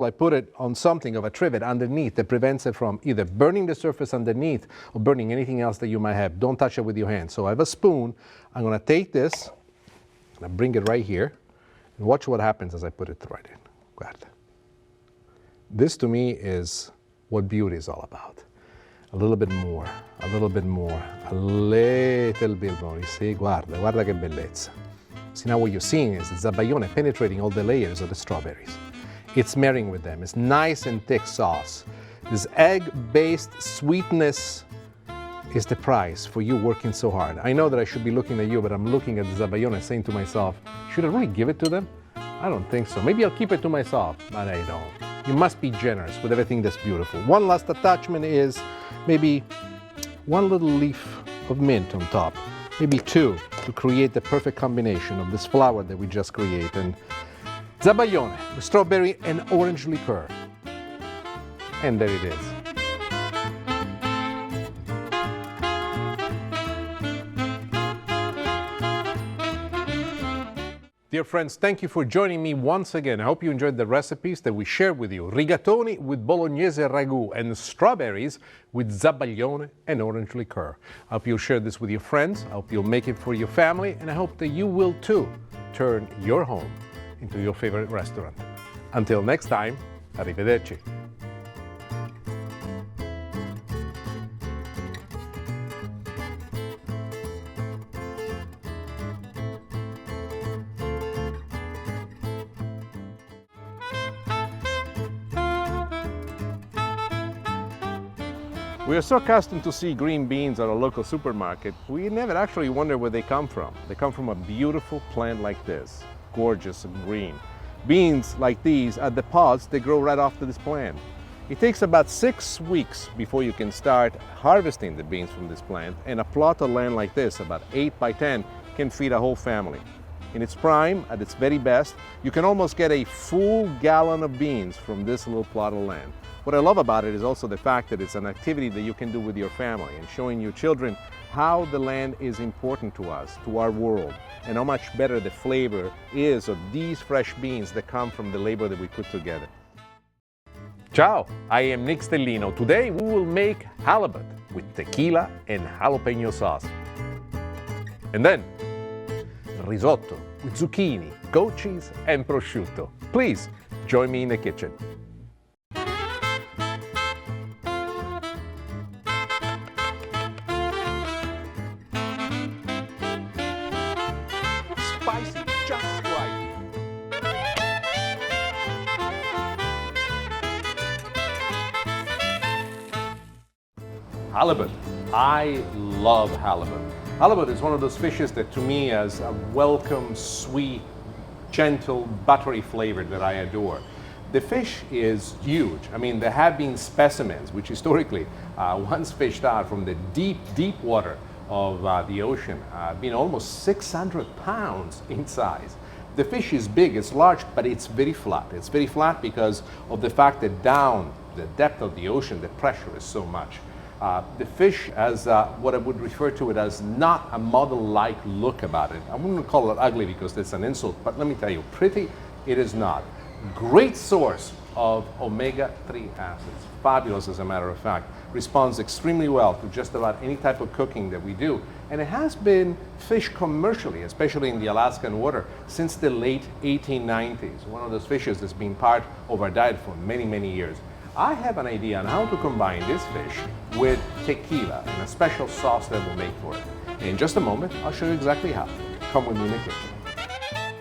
I put it on something of a trivet underneath that prevents it from either burning the surface underneath or burning anything else that you might have. Don't touch it with your hands. So I have a spoon. I'm going to take this and I bring it right here. And watch what happens as I put it right in. Guarda. This to me is what beauty is all about. A little bit more, a little bit more, a little bit more. You see, guarda, guarda che bellezza. See, now what you're seeing is the zabaione penetrating all the layers of the strawberries. It's marrying with them. It's nice and thick sauce. This egg-based sweetness is the price for you working so hard. I know that I should be looking at you, but I'm looking at the zabaione saying to myself, should I really give it to them? I don't think so. Maybe I'll keep it to myself, but I don't. You must be generous with everything that's beautiful. One last attachment is maybe one little leaf of mint on top, maybe two, to create the perfect combination of this flower that we just created. And zabaione with strawberry and orange liqueur. And there it is. Dear friends, thank you for joining me once again. I hope you enjoyed the recipes that we shared with you. Rigatoni with bolognese ragu and strawberries with zabaione and orange liqueur. I hope you'll share this with your friends. I hope you'll make it for your family. And I hope that you will too turn your home into your favorite restaurant. Until next time, arrivederci. We are so accustomed to see green beans at a local supermarket, we never actually wonder where they come from. They come from a beautiful plant like this, gorgeous and green. Beans like these are the pods that grow right off this plant. It takes about 6 weeks before you can start harvesting the beans from this plant, and a plot of land like this, about 8 by 10, can feed a whole family. In its prime, at its very best, you can almost get a full gallon of beans from this little plot of land. What I love about it is also the fact that it's an activity that you can do with your family and showing your children how the land is important to us, to our world, and how much better the flavor is of these fresh beans that come from the labor that we put together. Ciao, I am Nick Stellino. Today we will make halibut with tequila and jalapeno sauce. And then risotto with zucchini, goat cheese, and prosciutto. Please join me in the kitchen. Spicy just right. Halibut. I love halibut. Halibut is one of those fishes that to me has a welcome, sweet, gentle, buttery flavor that I adore. The fish is huge. I mean, there have been specimens which historically, once fished out from the deep, deep water of the ocean, been almost 600 pounds in size. The fish is big, it's large, but it's very flat. It's very flat because of the fact that down the depth of the ocean, the pressure is so much. The fish has what I would refer to it as not a model-like look about it. I wouldn't call it ugly because that's an insult, but let me tell you, pretty it is not. Great source of omega-3 acids, fabulous as a matter of fact. Responds extremely well to just about any type of cooking that we do. And it has been fished commercially, especially in the Alaskan water, since the late 1890s. One of those fishes that's been part of our diet for many, many years. I have an idea on how to combine this fish with tequila and a special sauce that we'll make for it. In just a moment, I'll show you exactly how. Come with me in the kitchen.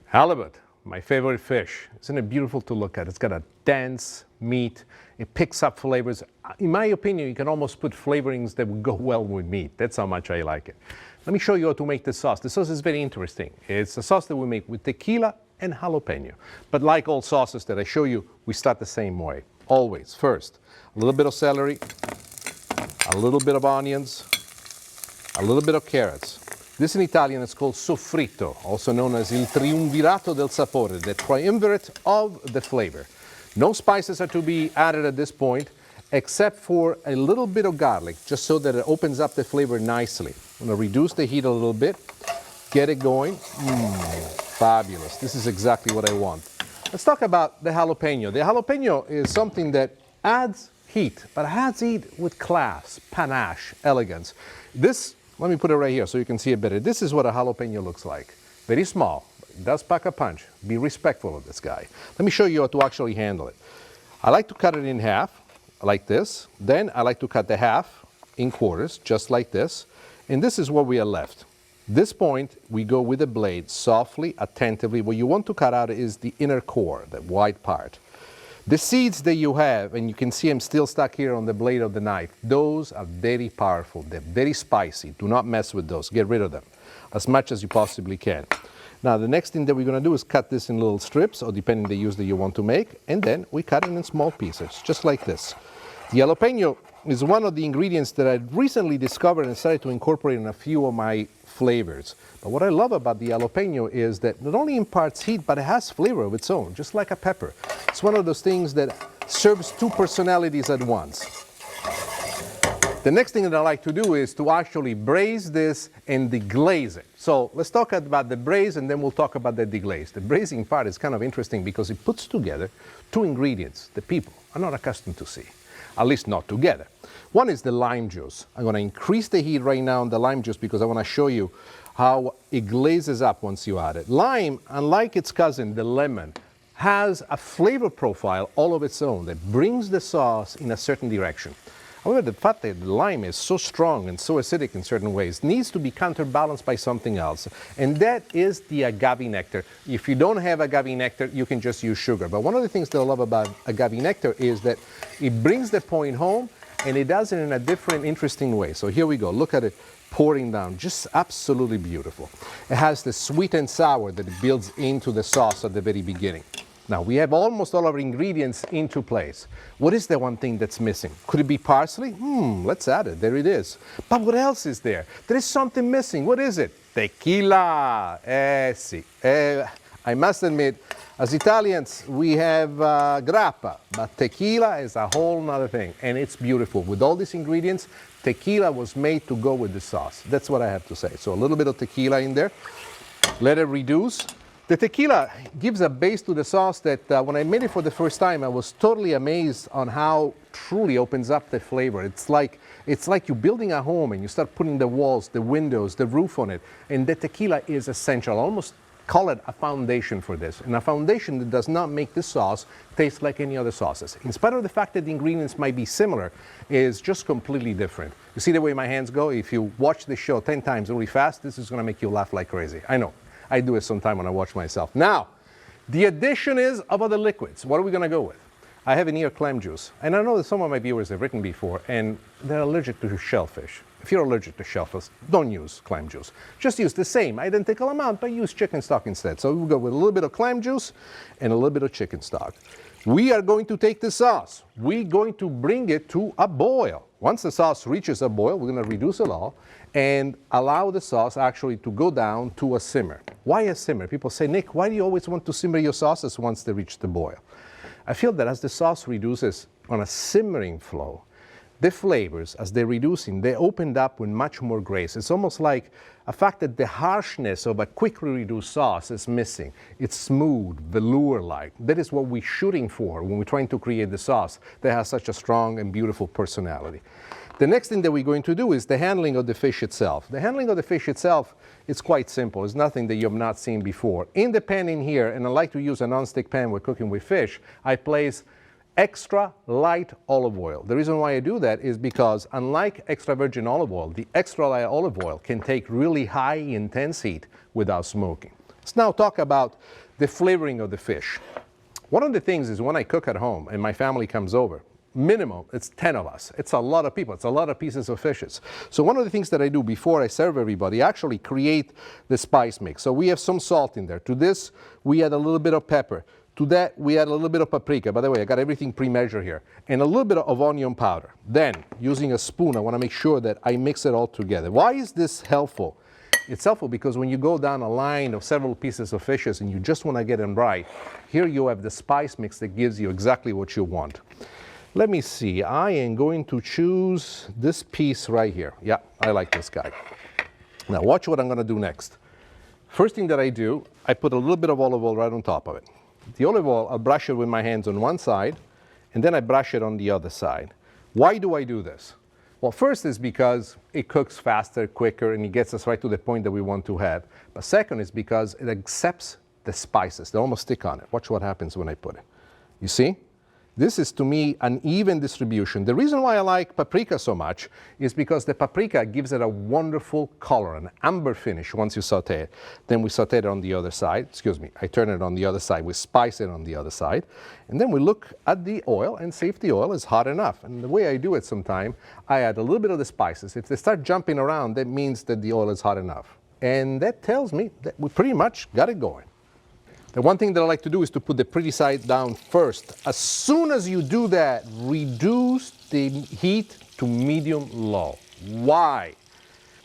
Halibut, my favorite fish. Isn't it beautiful to look at? It's got a dense meat. It picks up flavors. In my opinion, you can almost put flavorings that would go well with meat. That's how much I like it. Let me show you how to make the sauce. The sauce is very interesting. It's a sauce that we make with tequila and jalapeno. But like all sauces that I show you, we start the same way. Always. First, a little bit of celery, a little bit of onions, a little bit of carrots. This in Italian is called soffritto, also known as il triumvirato del sapore, the triumvirate of the flavor. No spices are to be added at this point, except for a little bit of garlic, just so that it opens up the flavor nicely. I'm going to reduce the heat a little bit, get it going. Fabulous. This is exactly what I want. Let's talk about the jalapeno. The jalapeno is something that adds heat, but adds heat with class, panache, elegance. This, let me put it right here so you can see it better. This is what a jalapeno looks like. Very small, but it does pack a punch. Be respectful of this guy. Let me show you how to actually handle it. I like to cut it in half, like this. Then I like to cut the half in quarters, just like this. And this is what we are left. This point, we go with the blade softly, attentively. What you want to cut out is the inner core, the white part. The seeds that you have, and you can see them still stuck here on the blade of the knife, those are very powerful. They're very spicy. Do not mess with those. Get rid of them as much as you possibly can. Now, the next thing that we're going to do is cut this in little strips, or depending on the use that you want to make, and then we cut it in small pieces, just like this. The jalapeno is one of the ingredients that I recently discovered and started to incorporate in a few of my flavors. But what I love about the jalapeno is that not only imparts heat, but it has flavor of its own, just like a pepper. It's one of those things that serves two personalities at once. The next thing that I like to do is to actually braise this and deglaze it. So let's talk about the braise, and then we'll talk about the deglaze. The braising part is kind of interesting because it puts together two ingredients that people are not accustomed to see, at least not together. One is the lime juice. I'm going to increase the heat right now on the lime juice because I want to show you how it glazes up once you add it. Lime, unlike its cousin, the lemon, has a flavor profile all of its own that brings the sauce in a certain direction. However, the fact that the lime is so strong and so acidic in certain ways needs to be counterbalanced by something else, and that is the agave nectar. If you don't have agave nectar, you can just use sugar. But one of the things that I love about agave nectar is that it brings the point home, and it does it in a different, interesting way. So here we go. Look at it pouring down. Just absolutely beautiful. It has the sweet and sour that it builds into the sauce at the very beginning. Now, we have almost all our ingredients into place. What is the one thing that's missing? Could it be parsley? Let's add it. There it is. But what else is there? There is something missing. What is it? Tequila. Sì. I must admit, as Italians, we have grappa, but tequila is a whole nother thing, and it's beautiful. With all these ingredients, tequila was made to go with the sauce. That's what I have to say. So a little bit of tequila in there. Let it reduce. The tequila gives a base to the sauce that when I made it for the first time, I was totally amazed on how truly opens up the flavor. It's like you're building a home and you start putting the walls, the windows, the roof on it. And the tequila is essential. I almost call it a foundation for this. And a foundation that does not make the sauce taste like any other sauces. In spite of the fact that the ingredients might be similar, is just completely different. You see the way my hands go? If you watch the show 10 times really fast, this is going to make you laugh like crazy. I know. I do it sometime when I watch myself. Now, the addition is of other liquids. What are we going to go with? I have in here clam juice. And I know that some of my viewers have written before, and they're allergic to shellfish. If you're allergic to shellfish, don't use clam juice. Just use the same identical amount, but use chicken stock instead. So we'll go with a little bit of clam juice and a little bit of chicken stock. We are going to take the sauce. We're going to bring it to a boil. Once the sauce reaches a boil, we're going to reduce it all and allow the sauce actually to go down to a simmer. Why a simmer? People say, Nick, why do you always want to simmer your sauces once they reach the boil? I feel that as the sauce reduces on a simmering flow, the flavors, as they're reducing, they opened up with much more grace. It's almost like a fact that the harshness of a quickly reduced sauce is missing. It's smooth, velour-like. That is what we're shooting for when we're trying to create the sauce that has such a strong and beautiful personality. The next thing that we're going to do is the handling of the fish itself. The handling of the fish itself is quite simple. It's nothing that you have not seen before. In the pan in here, and I like to use a non-stick pan when cooking with fish, I place extra light olive oil. The reason why I do that is because unlike extra virgin olive oil, the extra light olive oil can take really high intense heat without smoking. Let's now talk about the flavoring of the fish. One of the things is when I cook at home and my family comes over, minimum, it's 10 of us. It's a lot of people. It's a lot of pieces of fishes. So one of the things that I do before I serve everybody, I actually create the spice mix. So we have some salt in there. To this, we add a little bit of pepper. To that, we add a little bit of paprika. By the way, I got everything pre-measured here. And a little bit of onion powder. Then, using a spoon, I want to make sure that I mix it all together. Why is this helpful? It's helpful because when you go down a line of several pieces of fishes and you just want to get them right, here you have the spice mix that gives you exactly what you want. Let me see. I am going to choose this piece right here. Yeah, I like this guy. Now, watch what I'm going to do next. First thing that I do, I put a little bit of olive oil right on top of it. the olive oil, I'll brush it with my hands on one side, and then I brush it on the other side. Why do I do this? Well, first is because it cooks faster, quicker, and it gets us right to the point that we want to have. But second is because it accepts the spices. They almost stick on it. Watch what happens when I put it. You see? This is, to me, an even distribution. The reason why I like paprika so much is because the paprika gives it a wonderful color, an amber finish once you saute it. Then we saute it on the other side. Excuse me, I turn it on the other side. We spice it on the other side. And then we look at the oil and see if the oil is hot enough. And the way I do it sometimes, I add a little bit of the spices. If they start jumping around, that means that the oil is hot enough. And that tells me that we pretty much got it going. The one thing that I like to do is to put the pretty side down first. As soon as you do that, reduce the heat to medium-low. Why?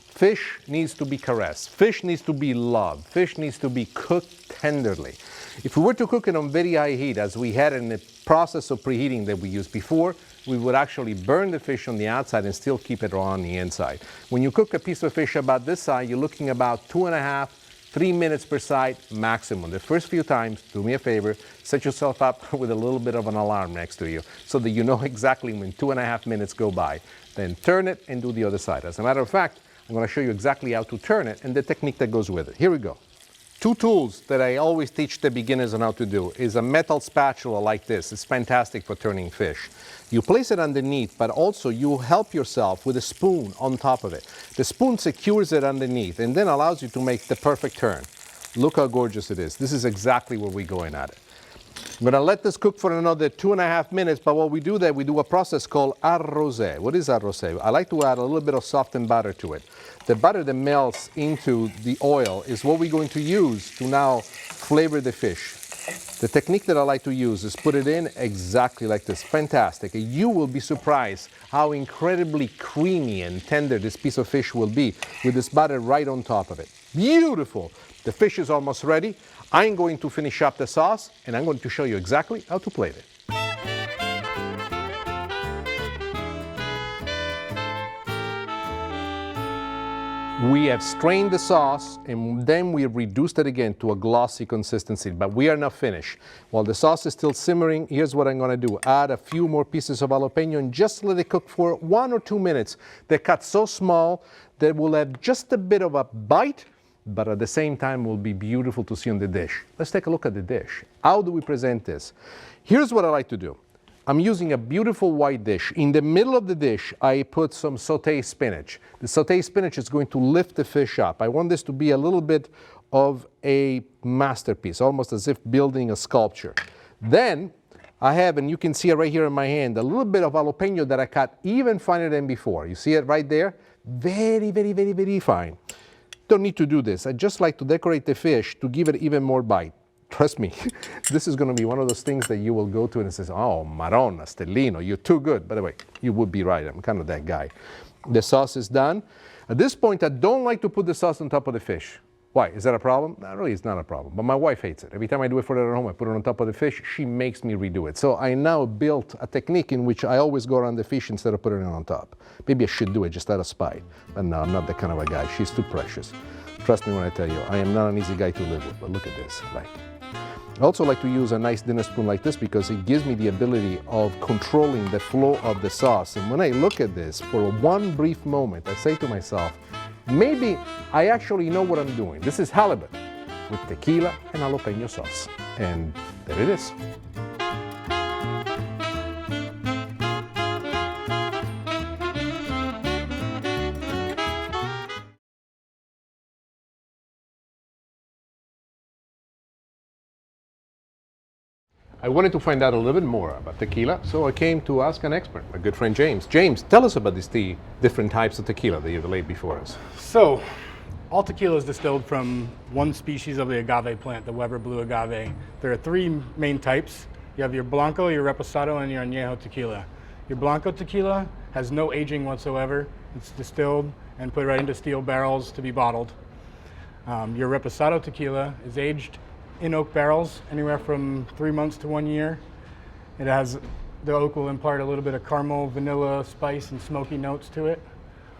Fish needs to be caressed. Fish needs to be loved. Fish needs to be cooked tenderly. If we were to cook it on very high heat, as we had in the process of preheating that we used before, we would actually burn the fish on the outside and still keep it raw on the inside. When you cook a piece of fish about this size, you're looking about 2.5 3 minutes per side maximum. The first few times, do me a favor, set yourself up with a little bit of an alarm next to you so that you know exactly when 2.5 minutes go by. Then turn it and do the other side. As a matter of fact, I'm going to show you exactly how to turn it and the technique that goes with it. Here we go. Two tools that I always teach the beginners on how to do is a metal spatula like this. It's fantastic for turning fish. You place it underneath, but also you help yourself with a spoon on top of it. The spoon secures it underneath and then allows you to make the perfect turn. Look how gorgeous it is. This is exactly where we're going at it. I'm going to let this cook for another 2.5 minutes, but while we do that, we do a process called arrosé. What is arrosé? I like to add a little bit of softened butter to it. The butter that melts into the oil is what we're going to use to now flavor the fish. The technique that I like to use is put it in exactly like this. Fantastic. You will be surprised how incredibly creamy and tender this piece of fish will be with this butter right on top of it. Beautiful. The fish is almost ready. I'm going to finish up the sauce and I'm going to show you exactly how to plate it. We have strained the sauce and then we have reduced it again to a glossy consistency, but we are not finished. While the sauce is still simmering, here's what I'm going to do. Add a few more pieces of jalapeno and just let it cook for 1 or 2 minutes. They're cut so small that we'll have just a bit of a bite, but at the same time will be beautiful to see on the dish. Let's take a look at the dish. How do we present this? Here's what I like to do. I'm using a beautiful white dish. In the middle of the dish, I put some sauteed spinach. The sauteed spinach is going to lift the fish up. I want this to be a little bit of a masterpiece, almost as if building a sculpture. Then I have, and you can see it right here in my hand, a little bit of jalapeno that I cut even finer than before. You see it right there? Very, very, very, very fine. Don't need to do this. I just like to decorate the fish to give it even more bite. Trust me, this is going to be one of those things that you will go to and it says, oh, Maronna, Stellino, you're too good. By the way, you would be right. I'm kind of that guy. The sauce is done. At this point, I don't like to put the sauce on top of the fish. Why? Is that a problem? No, really, it's not a problem. But my wife hates it. Every time I do it for her at home, I put it on top of the fish. She makes me redo it. So I now built a technique in which I always go around the fish instead of putting it on top. Maybe I should do it just out of spite. But no, I'm not that kind of a guy. She's too precious. Trust me when I tell you, I am not an easy guy to live with. But look at this. I also like to use a nice dinner spoon like this because it gives me the ability of controlling the flow of the sauce. And when I look at this, for one brief moment, I say to myself, maybe I actually know what I'm doing. This is halibut with tequila and jalapeno sauce. And there it is. I wanted to find out a little bit more about tequila, so I came to ask an expert, my good friend James. James, tell us about these different types of tequila that you've laid before us. So, all tequila is distilled from one species of the agave plant, the Weber Blue Agave. There are 3 main types. You have your Blanco, your Reposado, and your Añejo tequila. Your Blanco tequila has no aging whatsoever. It's distilled and put right into steel barrels to be bottled. Your Reposado tequila is aged in oak barrels, anywhere from 3 months to 1 year. It has, the oak will impart a little bit of caramel, vanilla, spice, and smoky notes to it.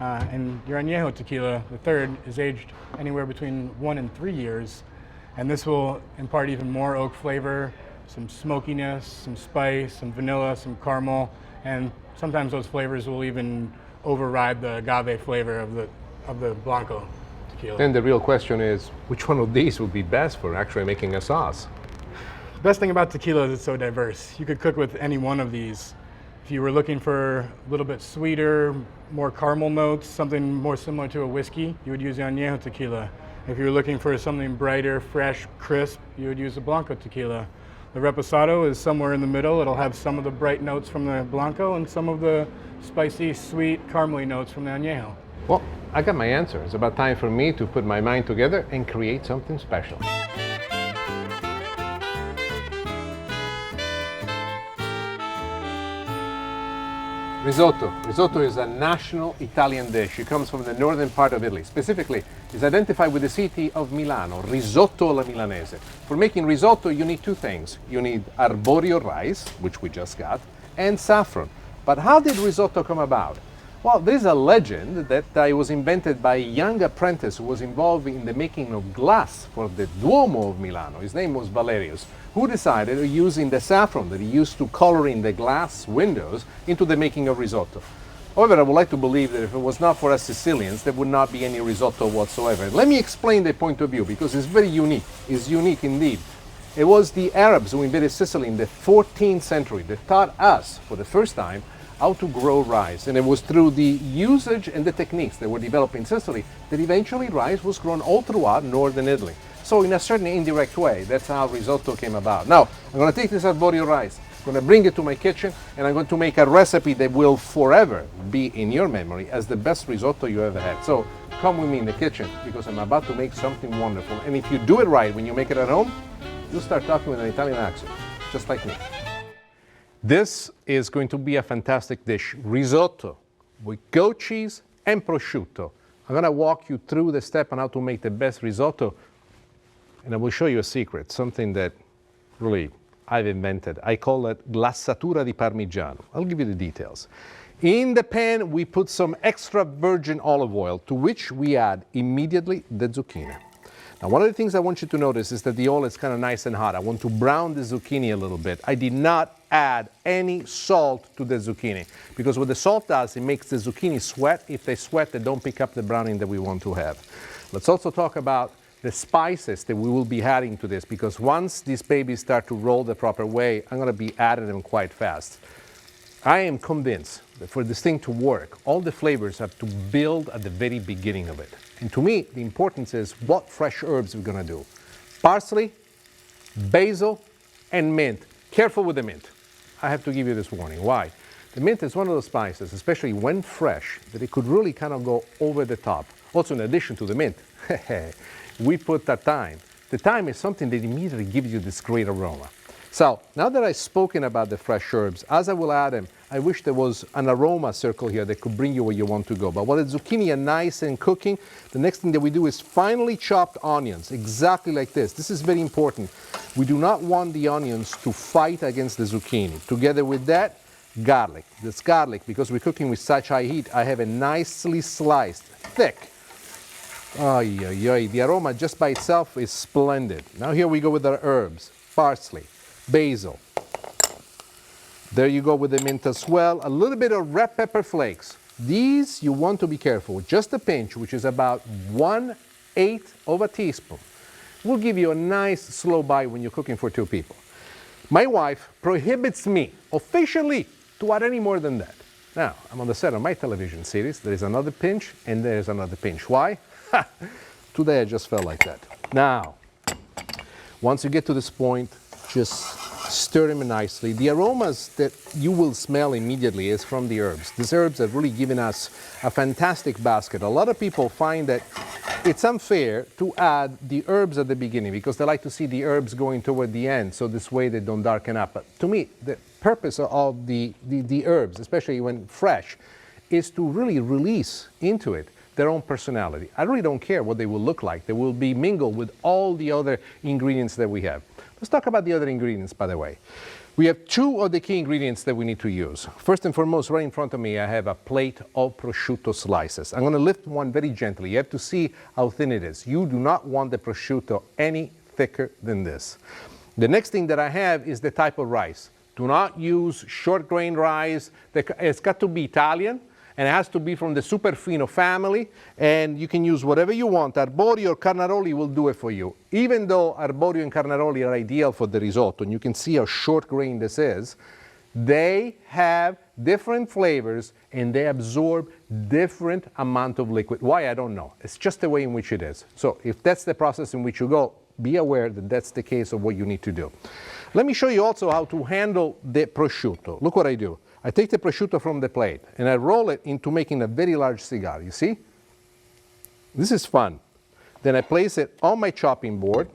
And your Añejo tequila, the third, is aged anywhere between 1 and 3 years. And this will impart even more oak flavor, some smokiness, some spice, some vanilla, some caramel, and sometimes those flavors will even override the agave flavor of the Blanco tequila. Then the real question is, which one of these would be best for actually making a sauce? The best thing about tequila is it's so diverse. You could cook with any one of these. If you were looking for a little bit sweeter, more caramel notes, something more similar to a whiskey, you would use the Añejo tequila. If you were looking for something brighter, fresh, crisp, you would use the Blanco tequila. The Reposado is somewhere in the middle. It'll have some of the bright notes from the Blanco and some of the spicy, sweet, caramely notes from the Añejo. Well, I got my answer. It's about time for me to put my mind together and create something special. Risotto. Risotto is a national Italian dish. It comes from the northern part of Italy. Specifically, it's identified with the city of Milano, risotto alla milanese. For making risotto, you need two things. You need arborio rice, which we just got, and saffron. But how did risotto come about? Well, there's a legend that it was invented by a young apprentice who was involved in the making of glass for the Duomo of Milano. His name was Valerius, who decided to using the saffron that he used to color in the glass windows into the making of risotto. However, I would like to believe that if it was not for us Sicilians, there would not be any risotto whatsoever. Let me explain the point of view, because it's very unique. It's unique indeed. It was the Arabs who invaded Sicily in the 14th century that taught us, for the first time, how to grow rice. And it was through the usage and the techniques that were developed in Sicily that eventually rice was grown all throughout northern Italy. So in a certain indirect way, that's how risotto came about. Now, I'm going to take this arborio rice, I'm going to bring it to my kitchen, and I'm going to make a recipe that will forever be in your memory as the best risotto you ever had. So come with me in the kitchen, because I'm about to make something wonderful. And if you do it right when you make it at home, you'll start talking with an Italian accent, just like me. This is going to be a fantastic dish, risotto with goat cheese and prosciutto. I'm going to walk you through the step on how to make the best risotto, and I will show you a secret, something that really I've invented. I call it glassatura di parmigiano. I'll give you the details. In the pan, we put some extra virgin olive oil, to which we add immediately the zucchini. Now, one of the things I want you to notice is that the oil is kind of nice and hot. I want to brown the zucchini a little bit. I did not add any salt to the zucchini, because what the salt does, it makes the zucchini sweat. If they sweat, they don't pick up the browning that we want to have. Let's also talk about the spices that we will be adding to this, because once these babies start to roll the proper way, I'm going to be adding them quite fast. I am convinced that for this thing to work, all the flavors have to build at the very beginning of it. And to me, the importance is what fresh herbs we're going to do. Parsley, basil, and mint. Careful with the mint. I have to give you this warning. Why? The mint is one of those spices, especially when fresh, that it could really kind of go over the top. Also, in addition to the mint, we put the thyme. The thyme is something that immediately gives you this great aroma. So now that I've spoken about the fresh herbs, as I will add them, I wish there was an aroma circle here that could bring you where you want to go. But while the zucchini are nice and cooking, the next thing that we do is finely chopped onions, exactly like this. This is very important. We do not want the onions to fight against the zucchini. Together with that, garlic. This garlic, because we're cooking with such high heat, I have a nicely sliced, thick. Ay, ay, ay. The aroma just by itself is splendid. Now here we go with our herbs. Parsley, basil. There you go with the mint as well. A little bit of red pepper flakes. These you want to be careful. Just a pinch, which is about 1/8 of a teaspoon, will give you a nice slow bite when you're cooking for two people. My wife prohibits me officially to add any more than that. Now, I'm on the set of my television series. There is another pinch and there's another pinch. Why? Today I just felt like that. Now, once you get to this point, just stir them nicely. The aromas that you will smell immediately is from the herbs. These herbs have really given us a fantastic basket. A lot of people find that it's unfair to add the herbs at the beginning because they like to see the herbs going toward the end, so this way they don't darken up. But to me, the purpose of the herbs, especially when fresh, is to really release into it their own personality. I really don't care what they will look like. They will be mingled with all the other ingredients that we have. Let's talk about the other ingredients, by the way. We have two of the key ingredients that we need to use. First and foremost, right in front of me, I have a plate of prosciutto slices. I'm going to lift one very gently. You have to see how thin it is. You do not want the prosciutto any thicker than this. The next thing that I have is the type of rice. Do not use short grain rice. It's got to be Italian, and it has to be from the Superfino family, and you can use whatever you want. Arborio or Carnaroli will do it for you. Even though Arborio and Carnaroli are ideal for the risotto, and you can see how short grain this is, they have different flavors and they absorb different amount of liquid. Why, I don't know. It's just the way in which it is. So if that's the process in which you go, be aware that that's the case of what you need to do. Let me show you also how to handle the prosciutto. Look what I do. I take the prosciutto from the plate and I roll it into making a very large cigar, you see? This is fun. Then I place it on my chopping board.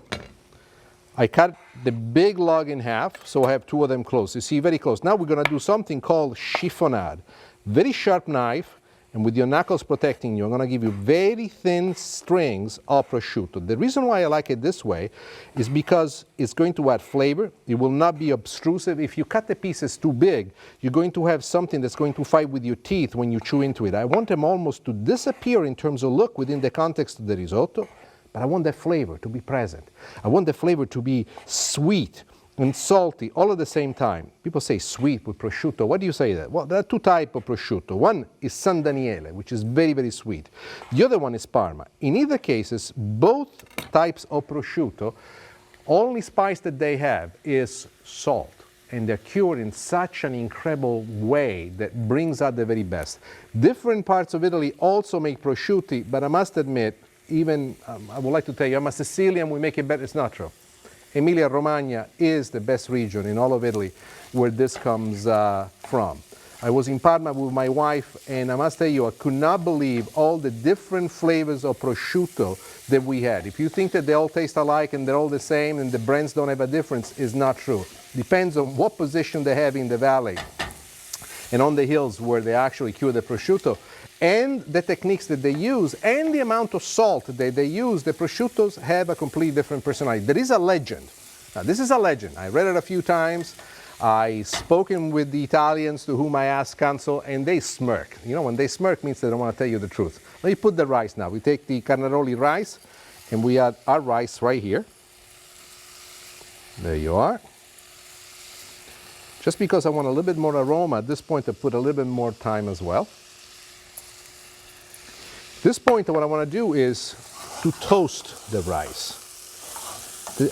I cut the big log in half, so I have two of them close. You see, very close. Now we're gonna do something called chiffonade. Very sharp knife, and with your knuckles protecting you, I'm gonna give you very thin strings of prosciutto. The reason why I like it this way is because it's going to add flavor. It will not be obtrusive. If you cut the pieces too big, you're going to have something that's going to fight with your teeth when you chew into it. I want them almost to disappear in terms of look within the context of the risotto, but I want that flavor to be present. I want the flavor to be sweet and salty all at the same time. People say sweet with prosciutto. What do you say that? Well, there are two types of prosciutto. One is San Daniele, which is very, very sweet. The other one is Parma. In either cases, both types of prosciutto, only spice that they have is salt. And they're cured in such an incredible way that brings out the very best. Different parts of Italy also make prosciutti, but I must admit, even, I would like to tell you, I'm a Sicilian, we make it better. It's not true. Emilia-Romagna is the best region in all of Italy where this comes from. I was in Parma with my wife, and I must tell you, I could not believe all the different flavors of prosciutto that we had. If you think that they all taste alike and they're all the same and the brands don't have a difference, it's not true. Depends on what position they have in the valley and on the hills where they actually cure the prosciutto, and the techniques that they use, and the amount of salt that they use. The prosciuttos have a completely different personality. There is a legend. Now, this is a legend. I read it a few times. I've spoken with the Italians to whom I asked counsel, and they smirk. You know, when they smirk means they don't want to tell you the truth. Let me put the rice now. We take the Carnaroli rice, and we add our rice right here. There you are. Just because I want a little bit more aroma, at this point I put a little bit more thyme as well. At this point, what I want to do is to toast the rice.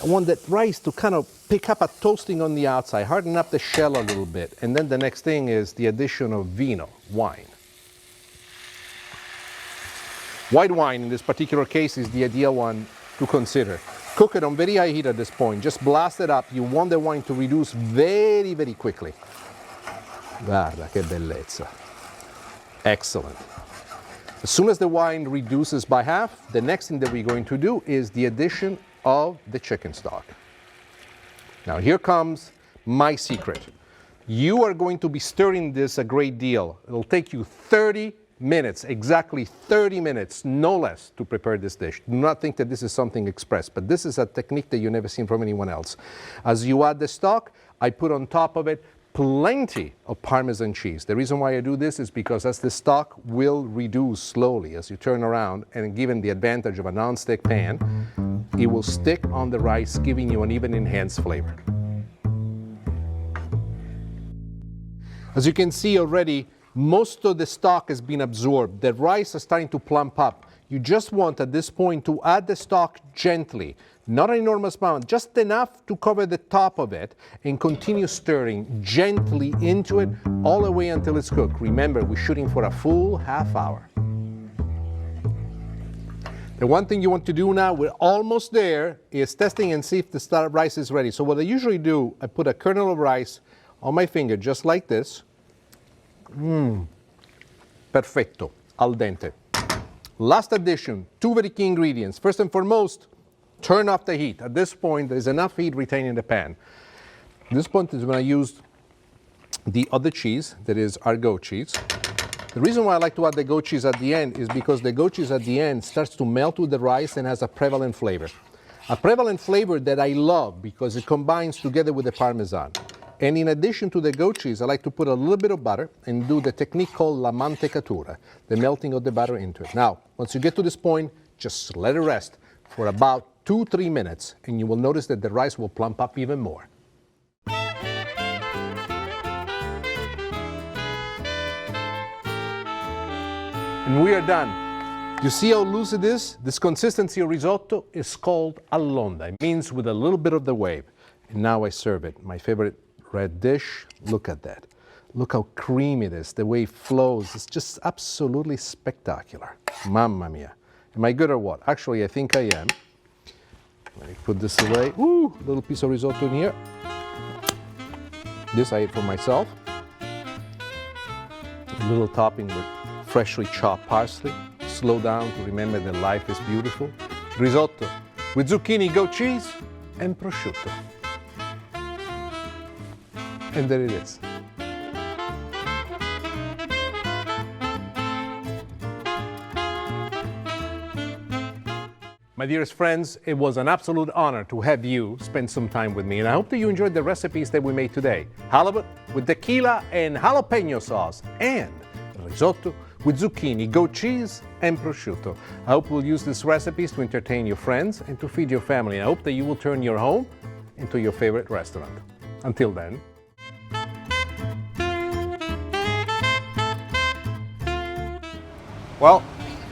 I want that rice to kind of pick up a toasting on the outside, harden up the shell a little bit, and then the next thing is the addition of vino, wine. White wine in this particular case is the ideal one to consider. Cook it on very high heat at this point. Just blast it up. You want the wine to reduce very, very quickly. Guarda che bellezza. Excellent. As soon as the wine reduces by half, the next thing that we're going to do is the addition of the chicken stock. Now here comes my secret. You are going to be stirring this a great deal. It'll take you 30 minutes, exactly 30 minutes, no less, to prepare this dish. Do not think that this is something express, but this is a technique that you've never seen from anyone else. As you add the stock, I put on top of it plenty of Parmesan cheese. The reason why I do this is because as the stock will reduce slowly as you turn around, and given the advantage of a non-stick pan, it will stick on the rice, giving you an even enhanced flavor. As you can see already, most of the stock has been absorbed. The rice is starting to plump up. You just want at this point to add the stock gently, not an enormous amount, just enough to cover the top of it, and continue stirring gently into it all the way until it's cooked. Remember, we're shooting for a full half hour. The one thing you want to do now, we're almost there, is testing and see if the rice is ready. So what I usually do, I put a kernel of rice on my finger, just like this. Perfetto, al dente. Last addition, two very key ingredients. First and foremost, turn off the heat. At this point, there's enough heat retained in the pan. At this point is when I use the other cheese, that is our goat cheese. The reason why I like to add the goat cheese at the end is because the goat cheese at the end starts to melt with the rice and has a prevalent flavor. A prevalent flavor that I love because it combines together with the Parmesan. And in addition to the goat cheese, I like to put a little bit of butter and do the technique called la mantecatura, the melting of the butter into it. Now, once you get to this point, just let it rest for about 2-3 minutes, and you will notice that the rice will plump up even more. And we are done. You see how loose it is? This consistency of risotto is called allonda. It means with a little bit of the wave. And now I serve it. My favorite red dish. Look at that. Look how creamy it is, the way it flows. It's just absolutely spectacular. Mamma mia. Am I good or what? Actually, I think I am. Let me put this away. Ooh, little piece of risotto in here. This I ate for myself. A little topping with freshly chopped parsley. Slow down to remember that life is beautiful. Risotto with zucchini, goat cheese, and prosciutto. And there it is. My dearest friends, it was an absolute honor to have you spend some time with me, and I hope that you enjoyed the recipes that we made today. Halibut with tequila and jalapeno sauce, and risotto with zucchini, goat cheese, and prosciutto. I hope we'll use these recipes to entertain your friends and to feed your family. I hope that you will turn your home into your favorite restaurant. Until then. Well,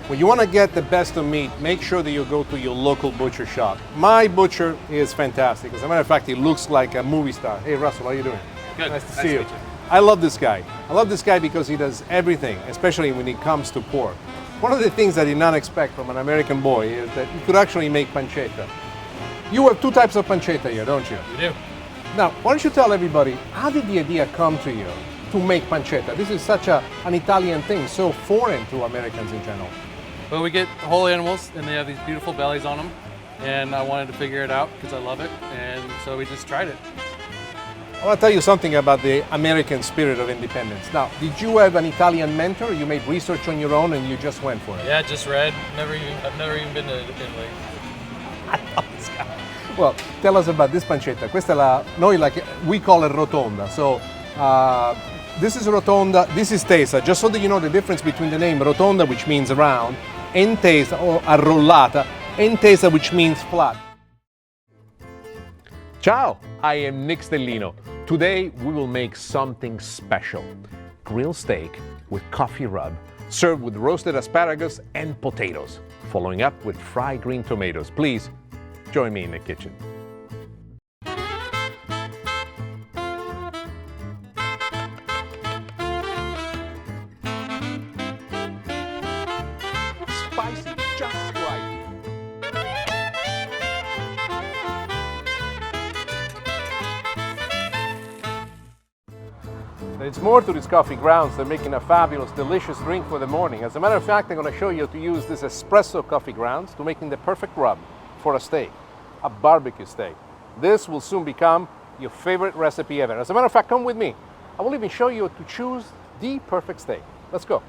when you want to get the best of meat, make sure that you go to your local butcher shop. My butcher is fantastic. As a matter of fact, he looks like a movie star. Hey, Russell, how are you doing? Good. Nice to see you. I love this guy. I love this guy because he does everything, especially when it comes to pork. One of the things I did not expect from an American boy is that he could actually make pancetta. You have two types of pancetta here, don't you? We do. Now, why don't you tell everybody, how did the idea come to you to make pancetta? This is such an Italian thing, so foreign to Americans in general. Well, we get whole animals, and they have these beautiful bellies on them, and I wanted to figure it out because I love it, and so we just tried it. I want to tell you something about the American spirit of independence. Now, did you have an Italian mentor? You made research on your own and you just went for it? Yeah, just read. I've never even been to Italy. I love this guy. Well, tell us about this pancetta. Questa è la, noi we call it rotonda. So, this is rotonda, this is tesa. Just so that you know the difference between the name rotonda, which means round, and tesa, or arrollata, and tesa, which means flat. Ciao, I am Nick Stellino. Today we will make something special. Grilled steak with coffee rub, served with roasted asparagus and potatoes, following up with fried green tomatoes. Please join me in the kitchen. Spicy just right. There's more to these coffee grounds than making a fabulous, delicious drink for the morning. As a matter of fact, I'm going to show you how to use this espresso coffee grounds to making the perfect rub for a steak, a barbecue steak. This will soon become your favorite recipe ever. As a matter of fact, come with me. I will even show you how to choose the perfect steak. Let's go.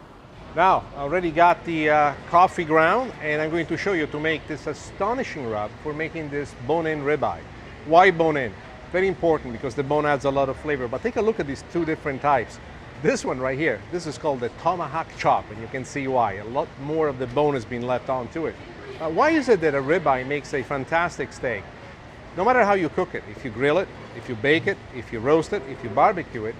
Now, I already got the coffee ground, and I'm going to show you to make this astonishing rub for making this bone-in ribeye. Why bone-in? Very important because the bone adds a lot of flavor. But take a look at these two different types. This one right here, this is called the tomahawk chop, and you can see why. A lot more of the bone has been left onto it. Why is it that a ribeye makes a fantastic steak? No matter how you cook it, if you grill it, if you bake it, if you roast it, if you barbecue it,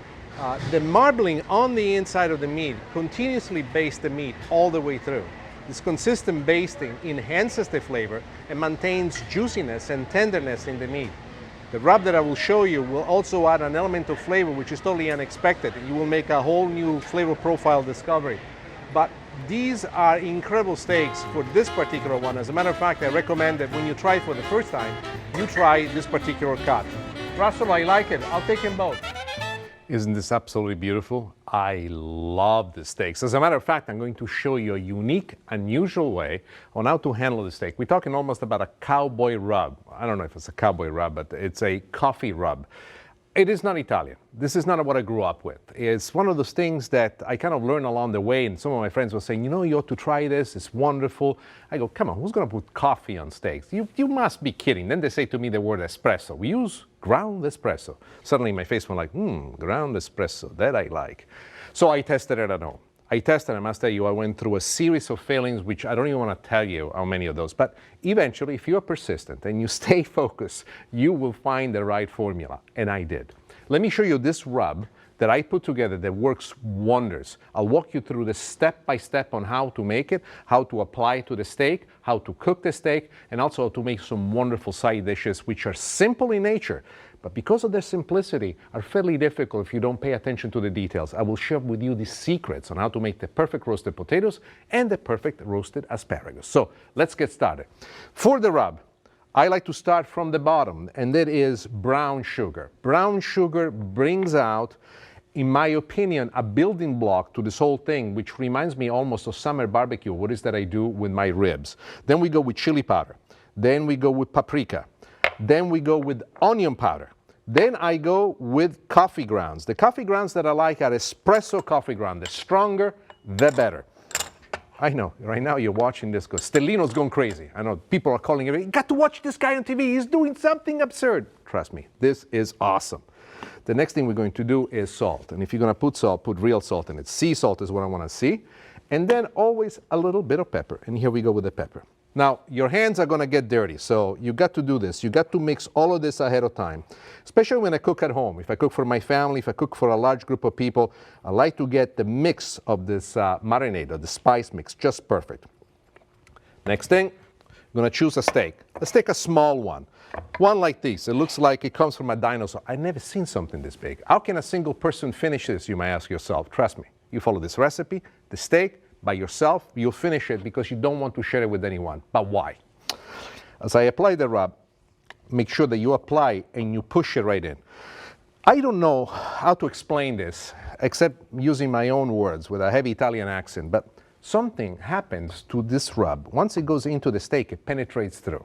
the marbling on the inside of the meat continuously bastes the meat all the way through. This consistent basting enhances the flavor and maintains juiciness and tenderness in the meat. The rub that I will show you will also add an element of flavor which is totally unexpected, and you will make a whole new flavor profile discovery. But these are incredible steaks for this particular one. As a matter of fact, I recommend that when you try it for the first time, you try this particular cut. Russell, I like it. I'll take them both. Isn't this absolutely beautiful? I love the steaks. As a matter of fact, I'm going to show you a unique, unusual way on how to handle the steak. We're talking almost about a cowboy rub. I don't know if it's a cowboy rub, but it's a coffee rub. It is not Italian. This is not what I grew up with. It's one of those things that I kind of learned along the way, and some of my friends were saying, you know, you ought to try this, it's wonderful. I go, come on, who's gonna put coffee on steaks? You must be kidding. Then they say to me the word espresso. We use ground espresso. Suddenly my face went like, ground espresso, that I like. So I tested it at home. I tested, I must tell you, I went through a series of failings, which I don't even want to tell you how many of those. But eventually, if you're persistent and you stay focused, you will find the right formula. And I did. Let me show you this rub that I put together that works wonders. I'll walk you through the step-by-step on how to make it, how to apply it to the steak, how to cook the steak, and also how to make some wonderful side dishes, which are simple in nature, but because of their simplicity, are fairly difficult if you don't pay attention to the details. I will share with you the secrets on how to make the perfect roasted potatoes and the perfect roasted asparagus. So let's get started. For the rub, I like to start from the bottom, and that is brown sugar. Brown sugar brings out, in my opinion, a building block to this whole thing, which reminds me almost of summer barbecue. What is that I do with my ribs? Then we go with chili powder. Then we go with paprika. Then we go with onion powder. Then I go with coffee grounds. The coffee grounds that I like are espresso coffee ground. The stronger, the better. I know, right now you're watching this because Stellino's going crazy. I know people are calling every, you got to watch this guy on TV. He's doing something absurd. Trust me, this is awesome. The next thing we're going to do is salt. And if you're going to put salt, put real salt in it. Sea salt is what I want to see. And then always a little bit of pepper. And here we go with the pepper. Now, your hands are going to get dirty, so you got to do this. You got to mix all of this ahead of time, especially when I cook at home. If I cook for my family, if I cook for a large group of people, I like to get the mix of this marinade, or the spice mix, just perfect. Next thing, I'm going to choose a steak. Let's take a small one. One like this. It looks like it comes from a dinosaur. I've never seen something this big. How can a single person finish this, you may ask yourself. Trust me. You follow this recipe, the steak, by yourself, you'll finish it because you don't want to share it with anyone. But why? As I apply the rub, make sure that you apply and you push it right in. I don't know how to explain this except using my own words with a heavy Italian accent, but something happens to this rub. Once it goes into the steak, it penetrates through.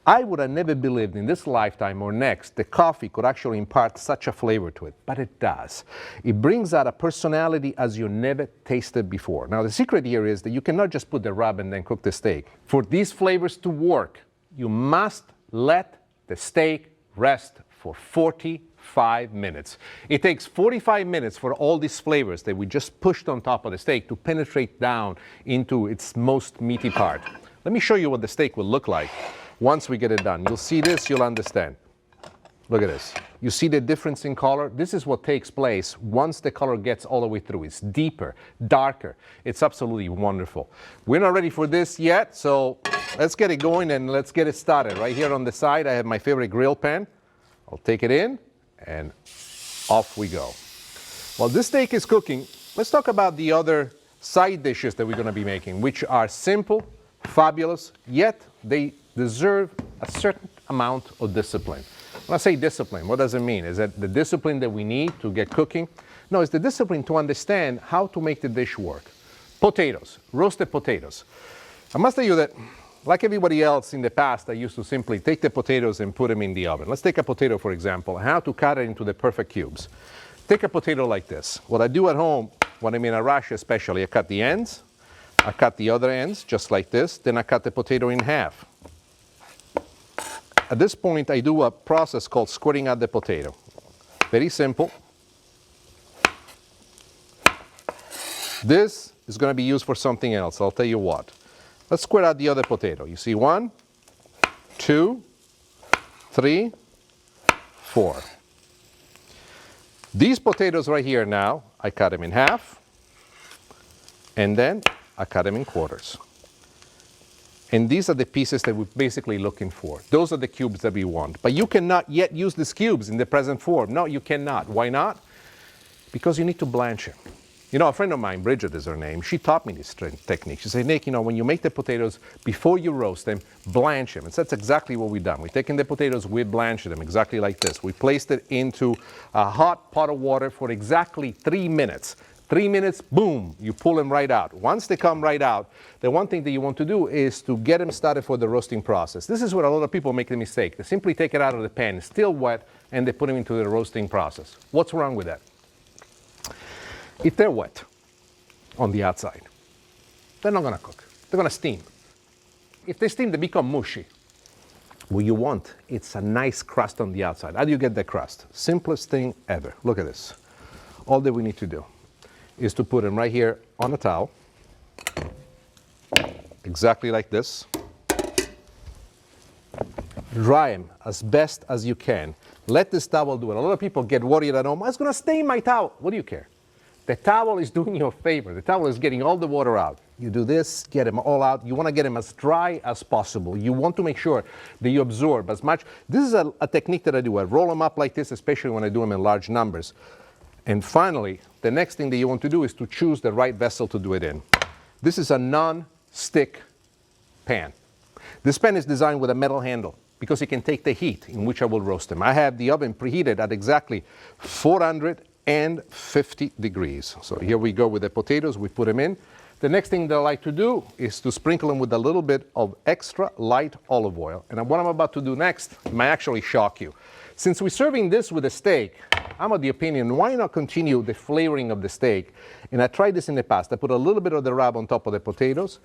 I would have never believed in this lifetime or next the coffee could actually impart such a flavor to it, but it does. It brings out a personality as you never tasted before. Now the secret here is that you cannot just put the rub and then cook the steak. For these flavors to work, you must let the steak rest for 45 minutes. It takes 45 minutes for all these flavors that we just pushed on top of the steak to penetrate down into its most meaty part. Let me show you what the steak will look like once we get it done. You'll see this, you'll understand. Look at this. You see the difference in color? This is what takes place once the color gets all the way through. It's deeper, darker. It's absolutely wonderful. We're not ready for this yet, so let's get it going and let's get it started. Right here on the side, I have my favorite grill pan. I'll take it in and off we go. While this steak is cooking, let's talk about the other side dishes that we're going to be making, which are simple, fabulous, yet they deserve a certain amount of discipline. When I say discipline, what does it mean? Is it the discipline that we need to get cooking? No, it's the discipline to understand how to make the dish work. Potatoes, roasted potatoes. I must tell you that, like everybody else in the past, I used to simply take the potatoes and put them in the oven. Let's take a potato, for example, how to cut it into the perfect cubes. Take a potato like this. What I do at home, when I'm in a rush especially, I cut the ends, I cut the other ends, just like this, then I cut the potato in half. At this point, I do a process called squirting out the potato. Very simple. This is going to be used for something else. I'll tell you what. Let's squirt out the other potato. You see 1, 2, 3, 4. These potatoes right here now, I cut them in half, and then I cut them in quarters. And these are the pieces that we're basically looking for. Those are the cubes that we want. But you cannot yet use these cubes in the present form. No, you cannot. Why not? Because you need to blanch them. You know, a friend of mine, Bridget is her name, she taught me this technique. She said, Nick, you know, when you make the potatoes, before you roast them, blanch them. And so that's exactly what we've done. We've taken the potatoes, we blanched them exactly like this. We placed it into a hot pot of water for exactly 3 minutes. 3 minutes, boom, you pull them right out. Once they come right out, the one thing that you want to do is to get them started for the roasting process. This is where a lot of people make the mistake. They simply take it out of the pan, still wet, and they put them into the roasting process. What's wrong with that? If they're wet on the outside, they're not gonna cook. They're gonna steam. If they steam, they become mushy. What you want, it's a nice crust on the outside. How do you get that crust? Simplest thing ever. Look at this. All that we need to do is to put them right here on a towel, exactly like this. Dry them as best as you can. Let this towel do it. A lot of people get worried at home, it's going to stain my towel. What do you care? The towel is doing you a favor. The towel is getting all the water out. You do this, get them all out. You want to get them as dry as possible. You want to make sure that you absorb as much. This is a technique that I do. I roll them up like this, especially when I do them in large numbers. And finally, the next thing that you want to do is to choose the right vessel to do it in. This is a non-stick pan. This pan is designed with a metal handle because it can take the heat in which I will roast them. I have the oven preheated at exactly 450 degrees. So here we go with the potatoes, we put them in. The next thing that I like to do is to sprinkle them with a little bit of extra light olive oil. And what I'm about to do next might actually shock you. Since we're serving this with a steak, I'm of the opinion, why not continue the flavoring of the steak? And I tried this in the past. I put a little bit of the rub on top of the potatoes.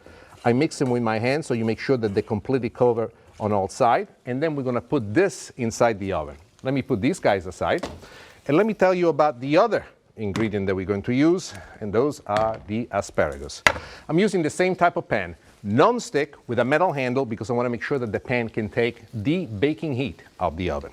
I mix them with my hand so you make sure that they completely cover on all sides. And then we're going to put this inside the oven. Let me put these guys aside. And let me tell you about the other ingredient that we're going to use, and those are the asparagus. I'm using the same type of pan, non-stick with a metal handle, because I want to make sure that the pan can take the baking heat of the oven.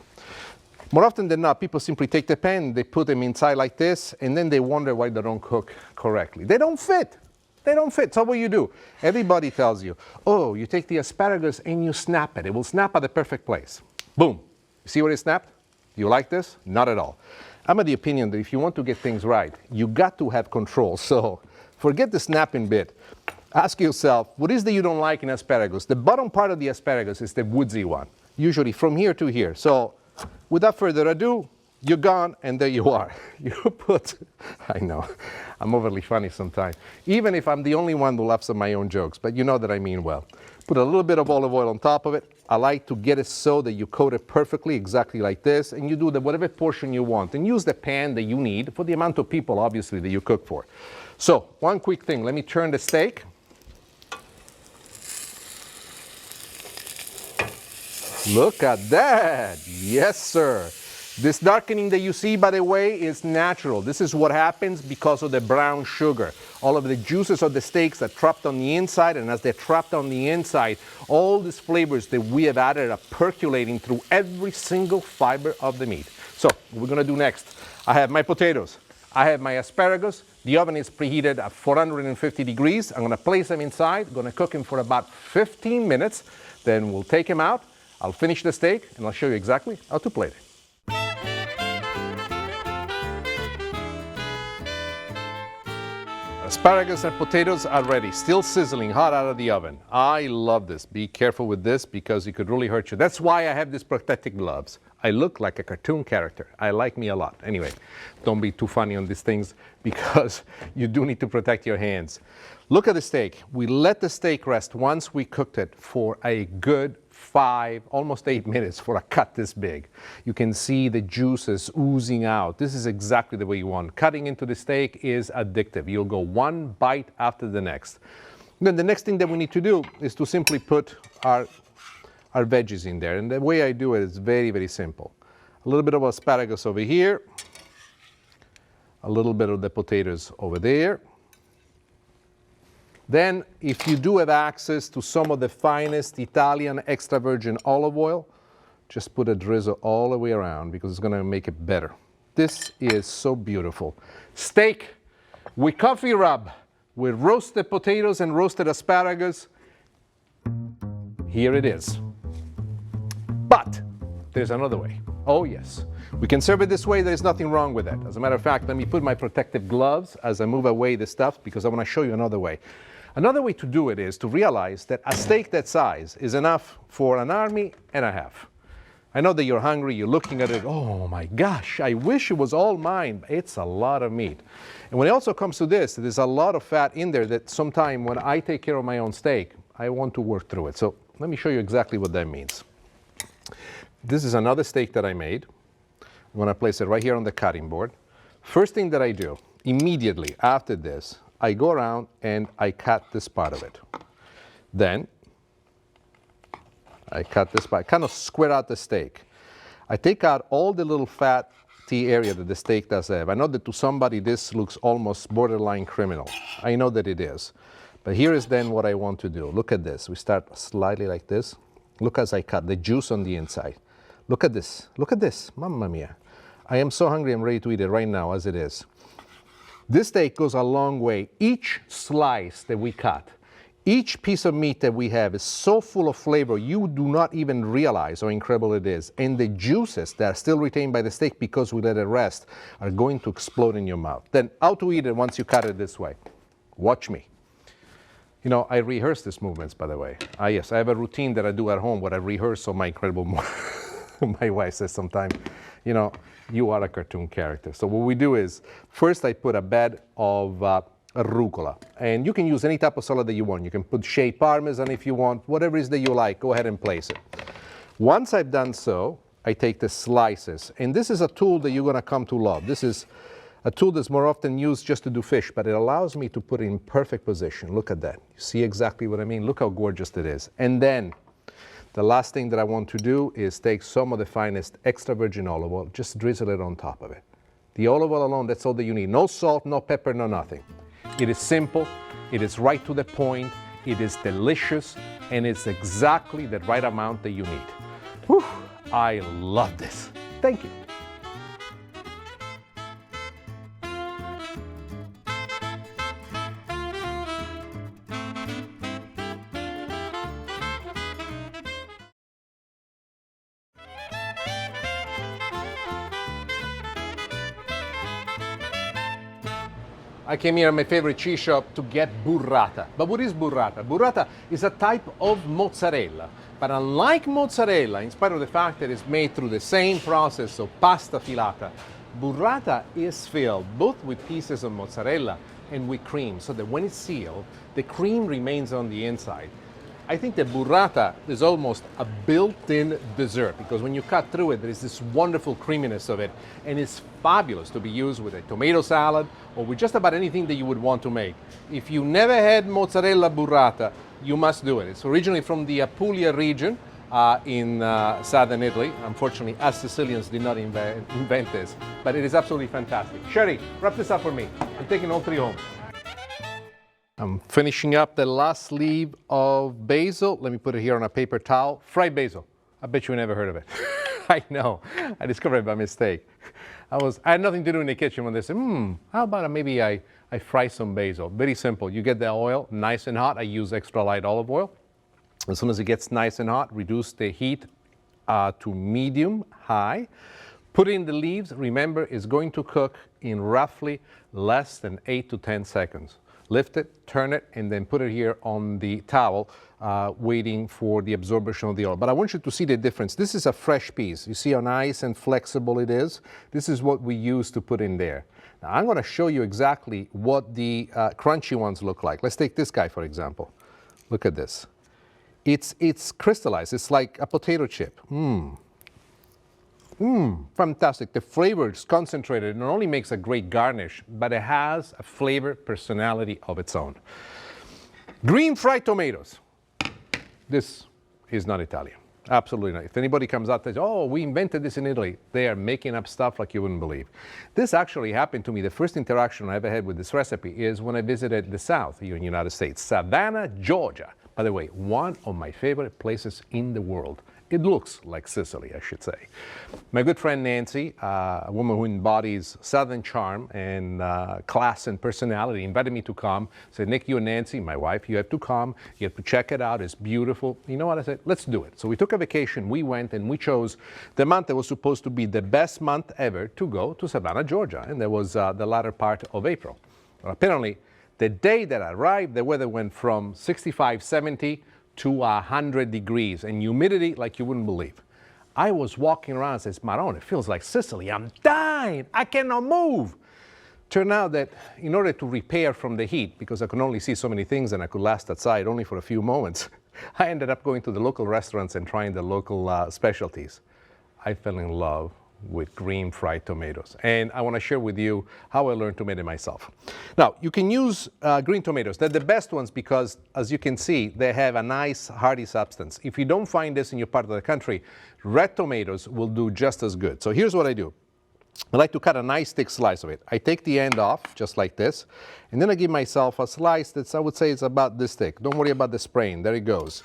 More often than not, people simply take the pan, they put them inside like this, and then they wonder why they don't cook correctly. They don't fit. They don't fit. So what you do? Everybody tells you, oh, you take the asparagus and you snap it. It will snap at the perfect place. Boom. You see where it snapped? Do you like this? Not at all. I'm of the opinion that if you want to get things right, you got to have control. So forget the snapping bit. Ask yourself, what is that you don't like in asparagus? The bottom part of the asparagus is the woodsy one, usually from here to here. So without further ado, you're gone, and there you are. You put, I know, I'm overly funny sometimes, even if I'm the only one who laughs at my own jokes, but you know that I mean well. Put a little bit of olive oil on top of it. I like to get it so that you coat it perfectly, exactly like this, and you do whatever portion you want, and use the pan that you need for the amount of people, obviously, that you cook for. So, one quick thing, let me turn the steak. Look at that, yes sir. This darkening that you see, by the way, is natural. This is what happens because of the brown sugar. All of the juices of the steaks are trapped on the inside, and as they're trapped on the inside, all these flavors that we have added are percolating through every single fiber of the meat. So, what we're gonna do next, I have my potatoes, I have my asparagus, the oven is preheated at 450 degrees. I'm gonna place them inside, gonna cook them for about 15 minutes, then we'll take them out, I'll finish the steak, and I'll show you exactly how to plate it. Asparagus and potatoes are ready, still sizzling, hot out of the oven. I love this. Be careful with this because it could really hurt you. That's why I have these protective gloves. I look like a cartoon character. I like me a lot. Anyway, don't be too funny on these things because you do need to protect your hands. Look at the steak. We let the steak rest once we cooked it for a good 5, almost 8 minutes for a cut this big. You can see the juices oozing out. This is exactly the way you want. Cutting into the steak is addictive. You'll go one bite after the next. Then the next thing that we need to do is to simply put our veggies in there. And the way I do it is very, very simple. A little bit of asparagus over here. A little bit of the potatoes over there. Then, if you do have access to some of the finest Italian extra virgin olive oil, just put a drizzle all the way around because it's going to make it better. This is so beautiful. Steak with coffee rub, with roasted potatoes and roasted asparagus. Here it is. But there's another way. Oh yes. We can serve it this way, there's nothing wrong with it. As a matter of fact, let me put my protective gloves as I move away the stuff because I want to show you another way. Another way to do it is to realize that a steak that size is enough for an army and a half. I know that you're hungry, you're looking at it, oh my gosh, I wish it was all mine. It's a lot of meat. And when it also comes to this, there's a lot of fat in there that sometime when I take care of my own steak, I want to work through it. So let me show you exactly what that means. This is another steak that I made. I'm going to place it right here on the cutting board. First thing that I do, immediately after this, I go around and I cut this part of it. Then I cut this part, kind of square out the steak. I take out all the little fat nasty area that the steak does have. I know that to somebody this looks almost borderline criminal. I know that it is. But here is then what I want to do. Look at this. We start slightly like this. Look as I cut the juice on the inside. Look at this. Look at this. Mamma mia. I am so hungry, I'm ready to eat it right now as it is. This steak goes a long way. Each slice that we cut, each piece of meat that we have is so full of flavor, you do not even realize how incredible it is. And the juices that are still retained by the steak because we let it rest are going to explode in your mouth. Then how to eat it once you cut it this way. Watch me. You know, I rehearse these movements, by the way. Yes, I have a routine that I do at home where I rehearse all my incredible my wife says sometimes, you know, you are a cartoon character. So what we do is, first I put a bed of arugula. And you can use any type of salad that you want. You can put shaved parmesan if you want, whatever it is that you like, go ahead and place it. Once I've done so, I take the slices. And this is a tool that you're gonna come to love. This is a tool that's more often used just to do fish, but it allows me to put it in perfect position. Look at that. You see exactly what I mean? Look how gorgeous it is. And then, the last thing that I want to do is take some of the finest extra virgin olive oil, just drizzle it on top of it. The olive oil alone, that's all that you need. No salt, no pepper, no nothing. It is simple, it is right to the point, it is delicious, and it's exactly the right amount that you need. Whew, I love this. Thank you. I came here at my favorite cheese shop to get burrata. But what is burrata? Burrata is a type of mozzarella. But unlike mozzarella, in spite of the fact that it's made through the same process of pasta filata, burrata is filled both with pieces of mozzarella and with cream, so that when it's sealed, the cream remains on the inside. I think that burrata is almost a built-in dessert, because when you cut through it, there is this wonderful creaminess of it, and it's fabulous to be used with a tomato salad or with just about anything that you would want to make. If you never had mozzarella burrata, you must do it. It's originally from the Apulia region in southern Italy. Unfortunately, us Sicilians did not invent this, but it is absolutely fantastic. Sherry, wrap this up for me. I'm taking all three home. I'm finishing up the last leaf of basil. Let me put it here on a paper towel. Fried basil. I bet you never heard of it. I know. I discovered it by mistake. I had nothing to do in the kitchen when they said, how about maybe I fry some basil. Very simple. You get the oil nice and hot. I use extra light olive oil. As soon as it gets nice and hot, reduce the heat to medium high. Put in the leaves. Remember, it's going to cook in roughly less than 8 to 10 seconds. Lift it, turn it, and then put it here on the towel, waiting for the absorption of the oil. But I want you to see the difference. This is a fresh piece. You see how nice and flexible it is? This is what we use to put in there. Now, I'm going to show you exactly what the crunchy ones look like. Let's take this guy, for example. Look at this. It's crystallized. It's like a potato chip. Fantastic. The flavor is concentrated. It not only makes a great garnish, but it has a flavor personality of its own. Green fried tomatoes. This is not Italian. Absolutely not. If anybody comes out and says, oh, we invented this in Italy, they are making up stuff like you wouldn't believe. This actually happened to me. The first interaction I ever had with this recipe is when I visited the South here in the United States, Savannah, Georgia. By the way, one of my favorite places in the world. It looks like Sicily, I should say. My good friend Nancy, a woman who embodies Southern charm and class and personality, invited me to come. Said, Nick, you and Nancy, my wife, you have to come. You have to check it out. It's beautiful. You know what? I said, let's do it. So we took a vacation. We went and we chose the month that was supposed to be the best month ever to go to Savannah, Georgia. And that was the latter part of April. Well, apparently, the day that I arrived, the weather went from 65, 70 to 100 degrees and humidity like you wouldn't believe. I was walking around and says, Marone, it feels like Sicily. I'm dying. I cannot move. Turned out that in order to repair from the heat, because I could only see so many things and I could last outside only for a few moments, I ended up going to the local restaurants and trying the local specialties. I fell in love with green fried tomatoes. And I want to share with you how I learned to make it myself. Now, you can use green tomatoes. They're the best ones because, as you can see, they have a nice hearty substance. If you don't find this in your part of the country, red tomatoes will do just as good. So here's what I do. I like to cut a nice thick slice of it. I take the end off, just like this, and then I give myself a slice that's, I would say, is about this thick. Don't worry about the spraying. There it goes.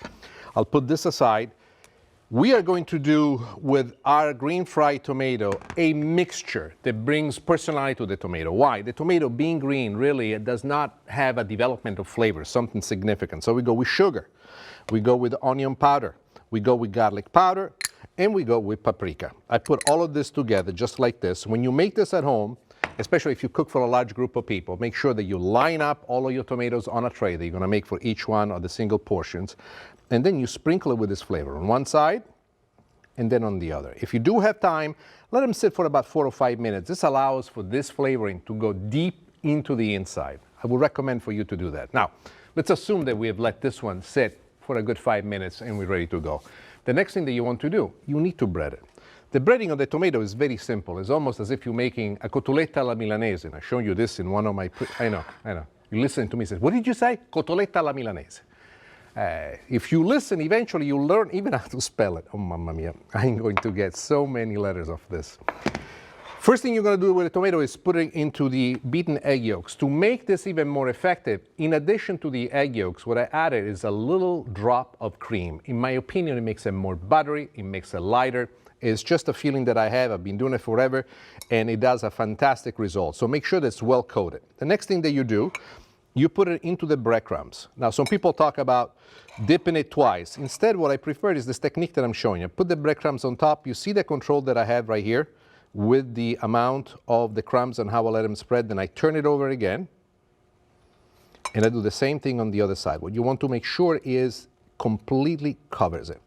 I'll put this aside. We are going to do with our green fried tomato a mixture that brings personality to the tomato. Why? The tomato, being green, really it does not have a development of flavor, something significant. So we go with sugar, we go with onion powder, we go with garlic powder, and we go with paprika. I put all of this together just like this. When you make this at home, especially if you cook for a large group of people, make sure that you line up all of your tomatoes on a tray that you're going to make for each one of the single portions. And then you sprinkle it with this flavor on one side and then on the other. If you do have time, let them sit for about 4 or 5 minutes. This allows for this flavoring to go deep into the inside. I would recommend for you to do that. Now, let's assume that we have let this one sit for a good 5 minutes and we're ready to go. The next thing that you want to do, you need to bread it. The breading of the tomato is very simple. It's almost as if you're making a cotoletta alla milanese. And I showed you this in one of my, I know. You listen to me and say, what did you say? Cotoletta alla milanese. If you listen, eventually you'll learn even how to spell it. Oh, mamma mia. I'm going to get so many letters of this. First thing you're going to do with the tomato is put it into the beaten egg yolks. To make this even more effective, in addition to the egg yolks, what I added is a little drop of cream. In my opinion, it makes it more buttery, it makes it lighter. It's just a feeling that I have. I've been doing it forever, and it does a fantastic result. So make sure that it's well coated. The next thing that you do, you put it into the breadcrumbs. Now, some people talk about dipping it twice. Instead, what I prefer is this technique that I'm showing you. Put the breadcrumbs on top. You see the control that I have right here with the amount of the crumbs and how I let them spread. Then I turn it over again, and I do the same thing on the other side. What you want to make sure is completely covers it.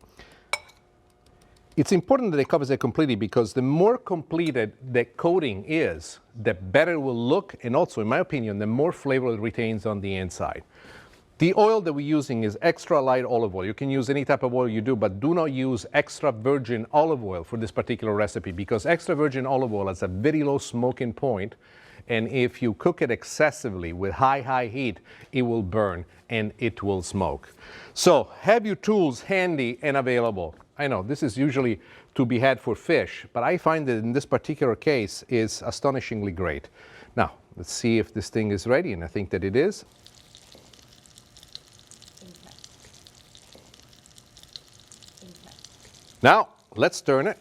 It's important that it covers it completely because the more completed the coating is, the better it will look, and also, in my opinion, the more flavor it retains on the inside. The oil that we're using is extra light olive oil. You can use any type of oil you do, but do not use extra virgin olive oil for this particular recipe because extra virgin olive oil has a very low smoking point, and if you cook it excessively with high heat, it will burn and it will smoke. So have your tools handy and available. I know this is usually to be had for fish, but I find that in this particular case is astonishingly great. Now, let's see if this thing is ready, and I think that it is. Now, let's turn it.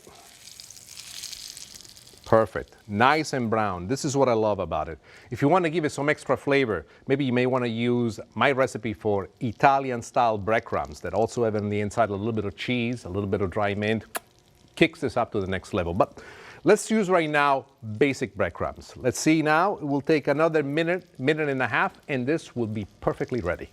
Perfect. Nice and brown. This is what I love about it. If you want to give it some extra flavor, maybe you may want to use my recipe for Italian-style breadcrumbs that also have on the inside a little bit of cheese, a little bit of dry mint. Kicks this up to the next level. But let's use right now basic breadcrumbs. Let's see now. It will take another minute and a half, and this will be perfectly ready.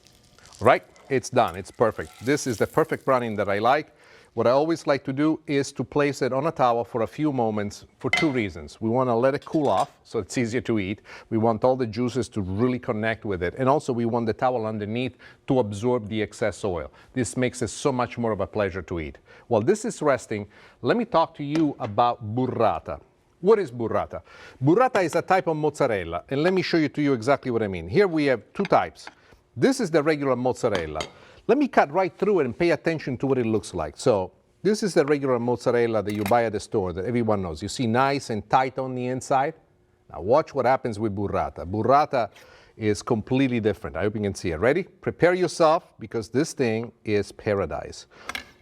All right? It's done. It's perfect. This is the perfect browning that I like. What I always like to do is to place it on a towel for a few moments for 2 reasons. We want to let it cool off so it's easier to eat. We want all the juices to really connect with it. And also we want the towel underneath to absorb the excess oil. This makes it so much more of a pleasure to eat. While this is resting, let me talk to you about burrata. What is burrata? Burrata is a type of mozzarella. And let me show you to you exactly what I mean. Here we have 2 types. This is the regular mozzarella. Let me cut right through it and pay attention to what it looks like. So this is the regular mozzarella that you buy at the store that everyone knows. You see nice and tight on the inside. Now watch what happens with burrata. Burrata is completely different. I hope you can see it. Ready? Prepare yourself because this thing is paradise.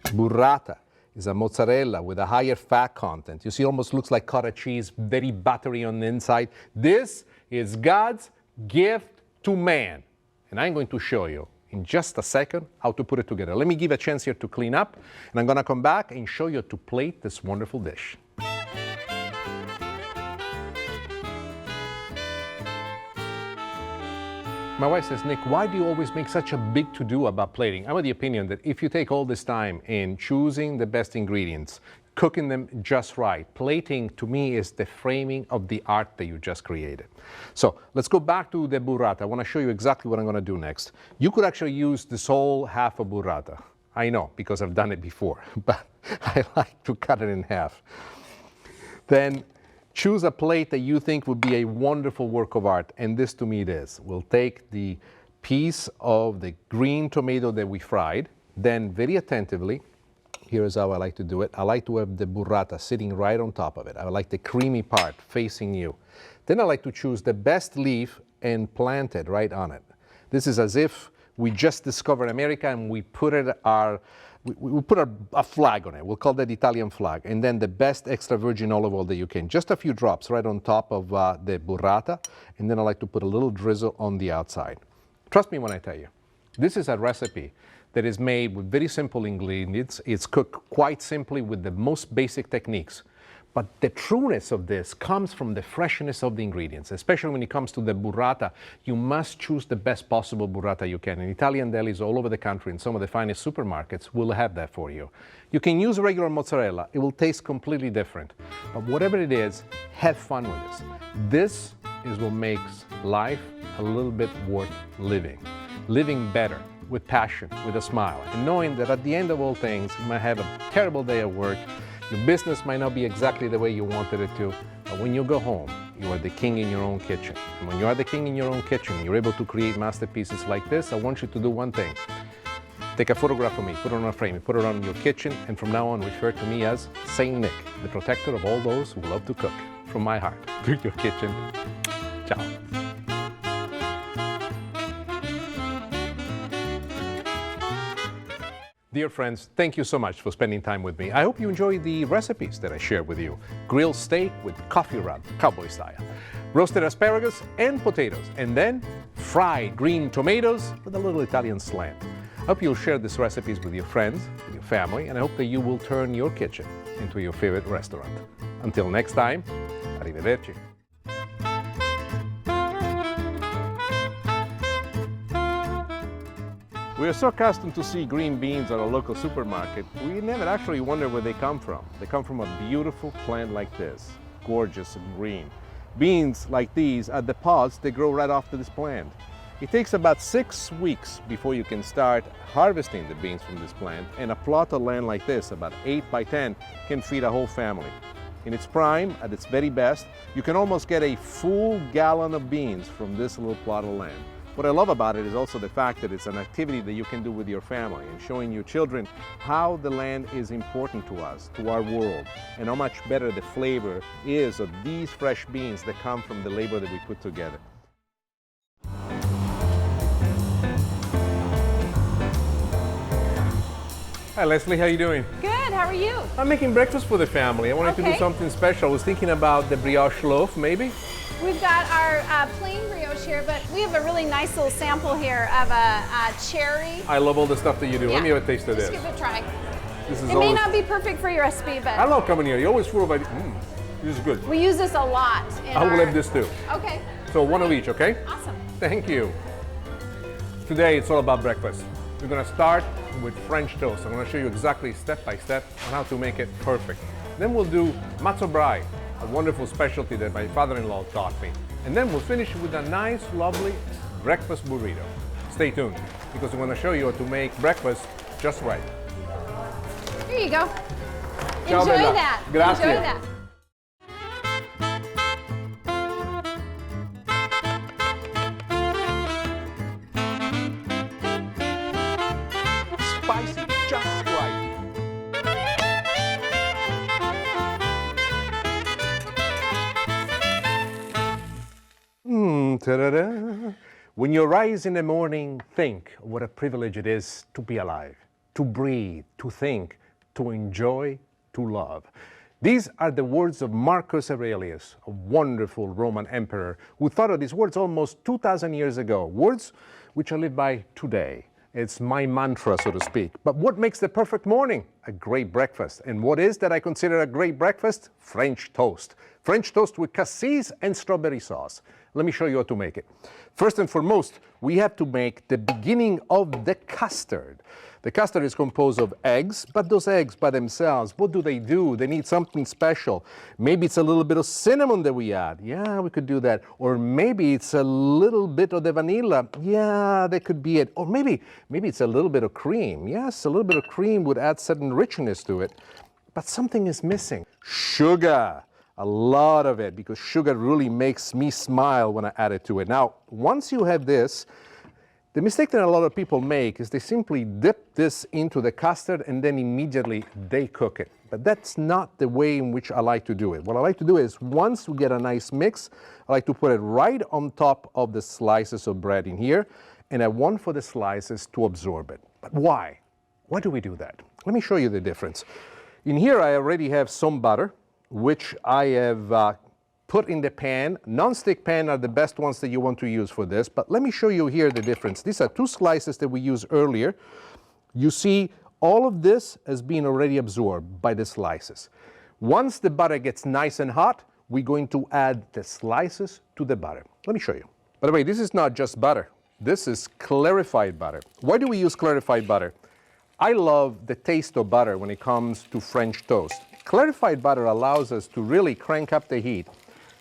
Burrata is a mozzarella with a higher fat content. You see, it almost looks like cottage cheese, very buttery on the inside. This is God's gift to man. And I'm going to show you in just a second how to put it together. Let me give a chance here to clean up, and I'm gonna come back and show you how to plate this wonderful dish. My wife says, Nick, why do you always make such a big to-do about plating? I'm of the opinion that if you take all this time in choosing the best ingredients, cooking them just right, plating to me is the framing of the art that you just created. So let's go back to the burrata. I want to show you exactly what I'm going to do next. You could actually use this whole half of burrata. I know, because I've done it before, but I like to cut it in half. Then choose a plate that you think would be a wonderful work of art, and this to me it is. We'll take the piece of the green tomato that we fried, then very attentively Here's how I like to do it. I like to have the burrata sitting right on top of it. I like the creamy part facing you. Then I like to choose the best leaf and plant it right on it. This is as if we just discovered America and we put it we put a flag on it. We'll call that Italian flag. And then the best extra virgin olive oil that you can. Just a few drops right on top of the burrata. And then I like to put a little drizzle on the outside. Trust me when I tell you, this is a recipe that is made with very simple ingredients. It's cooked quite simply with the most basic techniques. But the trueness of this comes from the freshness of the ingredients, especially when it comes to the burrata. You must choose the best possible burrata you can. And Italian delis all over the country and some of the finest supermarkets will have that for you. You can use regular mozzarella. It will taste completely different. But whatever it is, have fun with this. This is what makes life a little bit worth living. Living better, with passion, with a smile, and knowing that at the end of all things, you might have a terrible day at work, your business might not be exactly the way you wanted it to, but when you go home, you are the king in your own kitchen. And when you are the king in your own kitchen, you're able to create masterpieces like this, I want you to do one thing. Take a photograph of me, put it on a frame, put it on your kitchen, and from now on refer to me as Saint Nick, the protector of all those who love to cook. From my heart to your kitchen. Ciao. Dear friends, thank you so much for spending time with me. I hope you enjoy the recipes that I shared with you. Grilled steak with coffee rub, cowboy style. Roasted asparagus and potatoes. And then fried green tomatoes with a little Italian slant. I hope you'll share these recipes with your friends, with your family, and I hope that you will turn your kitchen into your favorite restaurant. Until next time, arrivederci. We are so accustomed to see green beans at a local supermarket, we never actually wonder where they come from. They come from a beautiful plant like this, gorgeous and green. Beans like these are the pods that grow right off this plant. It takes about 6 weeks before you can start harvesting the beans from this plant, and a plot of land like this, about 8 by 10, can feed a whole family. In its prime, at its very best, you can almost get a full gallon of beans from this little plot of land. What I love about it is also the fact that it's an activity that you can do with your family and showing your children how the land is important to us, to our world, and how much better the flavor is of these fresh beans that come from the labor that we put together. Hi Leslie, how are you doing? Good, how are you? I'm making breakfast for the family. I wanted to do something special. I was thinking about the brioche loaf, maybe? We've got our plain brioche here, but we have a really nice little sample here of a cherry. I love all the stuff that you do. Yeah. Let me have a taste of this. Just give it a try. This is It may not be perfect for your recipe, but I love coming here. You're always full of ideas. This is good. we use this a lot. I will have this too. Okay. So one of each, okay? Awesome. Thank you. Today it's all about breakfast. We're gonna start with French toast. I'm gonna show you exactly step by step on how to make it perfect. Then we'll do matzo brai, a wonderful specialty that my father-in-law taught me. And then we'll finish with a nice, lovely breakfast burrito. Stay tuned, because I'm gonna show you how to make breakfast just right. Here you go. Ciao, Enjoy Bella. that. Grazie. Enjoy that. Spicy, just right. Ta-da-da. When you rise in the morning, think what a privilege it is to be alive, to breathe, to think, to enjoy, to love. These are the words of Marcus Aurelius, a wonderful Roman emperor who thought of these words almost 2,000 years ago, words which I live by today. It's my mantra, so to speak. But what makes the perfect morning? A great breakfast. And what is that I consider a great breakfast? French toast. French toast with cassis and strawberry sauce. Let me show you how to make it. First and foremost, we have to make the beginning of the custard. The custard is composed of eggs, but those eggs by themselves, what do? They need something special. Maybe it's a little bit of cinnamon that we add. Yeah, we could do that. Or maybe it's a little bit of the vanilla. Yeah, that could be it. Or maybe it's a little bit of cream. Yes, a little bit of cream would add certain richness to it. But something is missing. Sugar. A lot of it, because sugar really makes me smile when I add it to it. Now, once you have this, The mistake that a lot of people make is they simply dip this into the custard and then immediately they cook it. But that's not the way in which I like to do it. What I like to do is once we get a nice mix, I like to put it right on top of the slices of bread in here, and I want for the slices to absorb it. But why? Why do we do that? Let me show you the difference. In here I already have some butter, which I have put in the pan. Non-stick pan are the best ones that you want to use for this, but let me show you here the difference. These are 2 slices that we used earlier. You see all of this has been already absorbed by the slices. Once the butter gets nice and hot, we're going to add the slices to the butter. Let me show you. By the way, this is not just butter. This is clarified butter. Why do we use clarified butter? I love the taste of butter when it comes to French toast. Clarified butter allows us to really crank up the heat.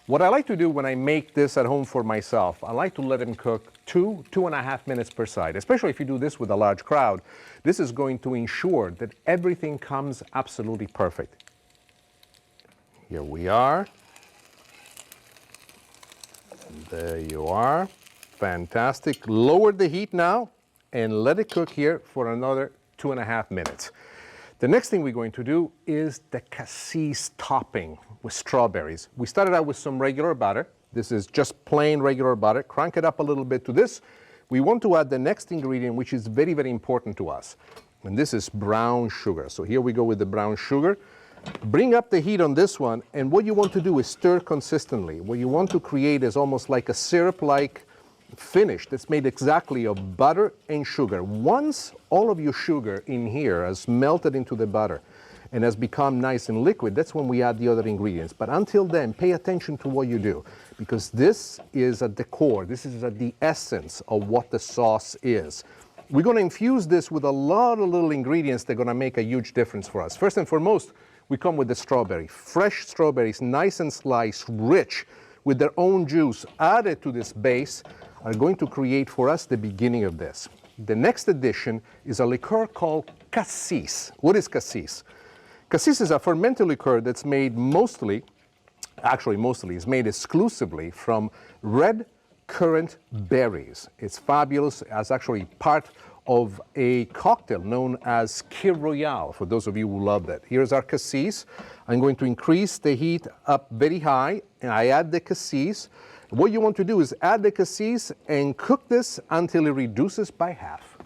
What I like to do when I make this at home for myself, I like to let them cook 2.5 minutes per side, especially if you do this with a large crowd. This is going to ensure that everything comes absolutely perfect. Here we are. There you are. Fantastic. Lower the heat now and let it cook here for another 2.5 minutes. The next thing we're going to do is the cassis topping with strawberries. We started out with some regular butter. This is just plain regular butter. Crank it up a little bit to this. We want to add the next ingredient, which is very, very important to us. And this is brown sugar. So here we go with the brown sugar. Bring up the heat on this one, and what you want to do is stir consistently. What you want to create is almost like a syrup-like finish that's made exactly of butter and sugar. Once all of your sugar in here has melted into the butter and has become nice and liquid, that's when we add the other ingredients. But until then, pay attention to what you do, because this is at the core, this is at the essence of what the sauce is. We're going to infuse this with a lot of little ingredients that are going to make a huge difference for us. First and foremost, we come with the strawberry. Fresh strawberries, nice and sliced, rich, with their own juice added to this base, are going to create for us the beginning of this. The next addition is a liqueur called cassis. What is cassis? Cassis is a fermented liqueur that's made mostly, is made exclusively from red currant berries. It's fabulous as actually part of a cocktail known as Kir Royale, for those of you who love that. Here's our cassis. I'm going to increase the heat up very high, and I add the cassis. What you want to do is add the cassis and cook this until it reduces by half.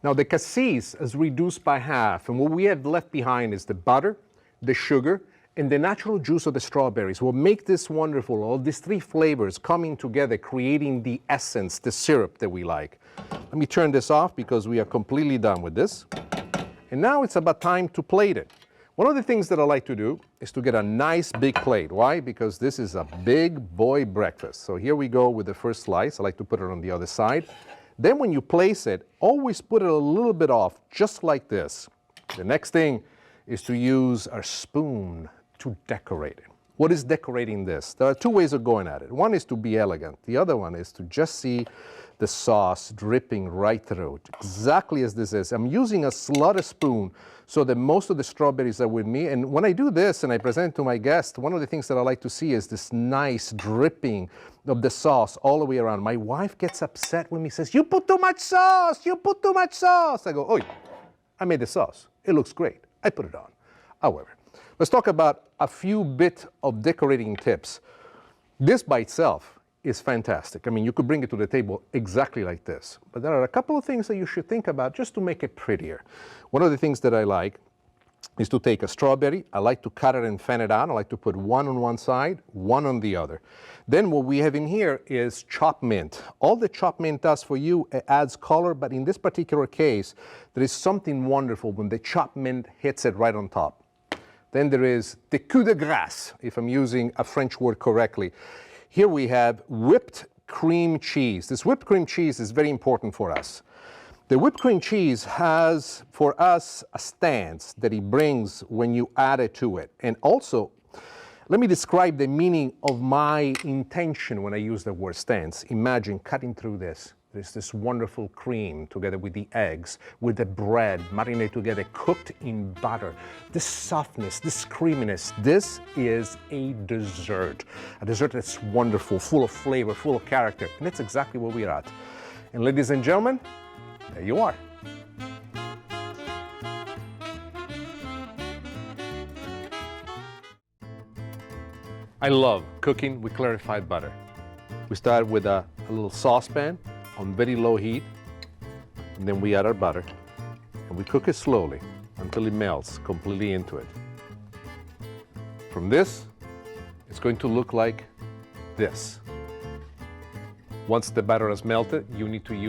Now the cassis is reduced by half, and what we have left behind is the butter, the sugar, and the natural juice of the strawberries will make this wonderful. All these 3 flavors coming together, creating the essence, the syrup that we like. Let me turn this off because we are completely done with this. And now it's about time to plate it. One of the things that I like to do is to get a nice big plate. Why? Because this is a big boy breakfast. So here we go with the first slice. I like to put it on the other side. Then when you place it, always put it a little bit off, just like this. The next thing is to use a spoon to decorate it. What is decorating this? There are 2 ways of going at it. One is to be elegant. The other one is to just see the sauce dripping right through, exactly as this is. I'm using a slaughter spoon so that most of the strawberries are with me. And when I do this and I present it to my guests, one of the things that I like to see is this nice dripping of the sauce all the way around. My wife gets upset with me, says, "You put too much sauce, you put too much sauce." I go, "Oh, I made the sauce. It looks great. I put it on." However, let's talk about a few bit of decorating tips. This by itself is fantastic. I mean, you could bring it to the table exactly like this. But there are a couple of things that you should think about just to make it prettier. One of the things that I like is to take a strawberry. I like to cut it and fan it out. I like to put one on one side, one on the other. Then what we have in here is chopped mint. All the chopped mint does for you, it adds color, but in this particular case, there is something wonderful when the chopped mint hits it right on top. Then there is the coup de grace, if I'm using a French word correctly. Here we have whipped cream cheese. This whipped cream cheese is very important for us. The whipped cream cheese has, for us, a stance that it brings when you add it to it. And also, let me describe the meaning of my intention when I use the word stance. Imagine cutting through this There's this wonderful cream together with the eggs, with the bread marinated together, cooked in butter. This softness, this creaminess, this is a dessert that's wonderful, full of flavor, full of character. And that's exactly where we're at. And ladies and gentlemen, there you are. I love cooking with clarified butter. We start with a little saucepan on very low heat, and then we add our butter, and we cook it slowly until it melts completely into it. From this, it's going to look like this. Once the batter has melted, you need to use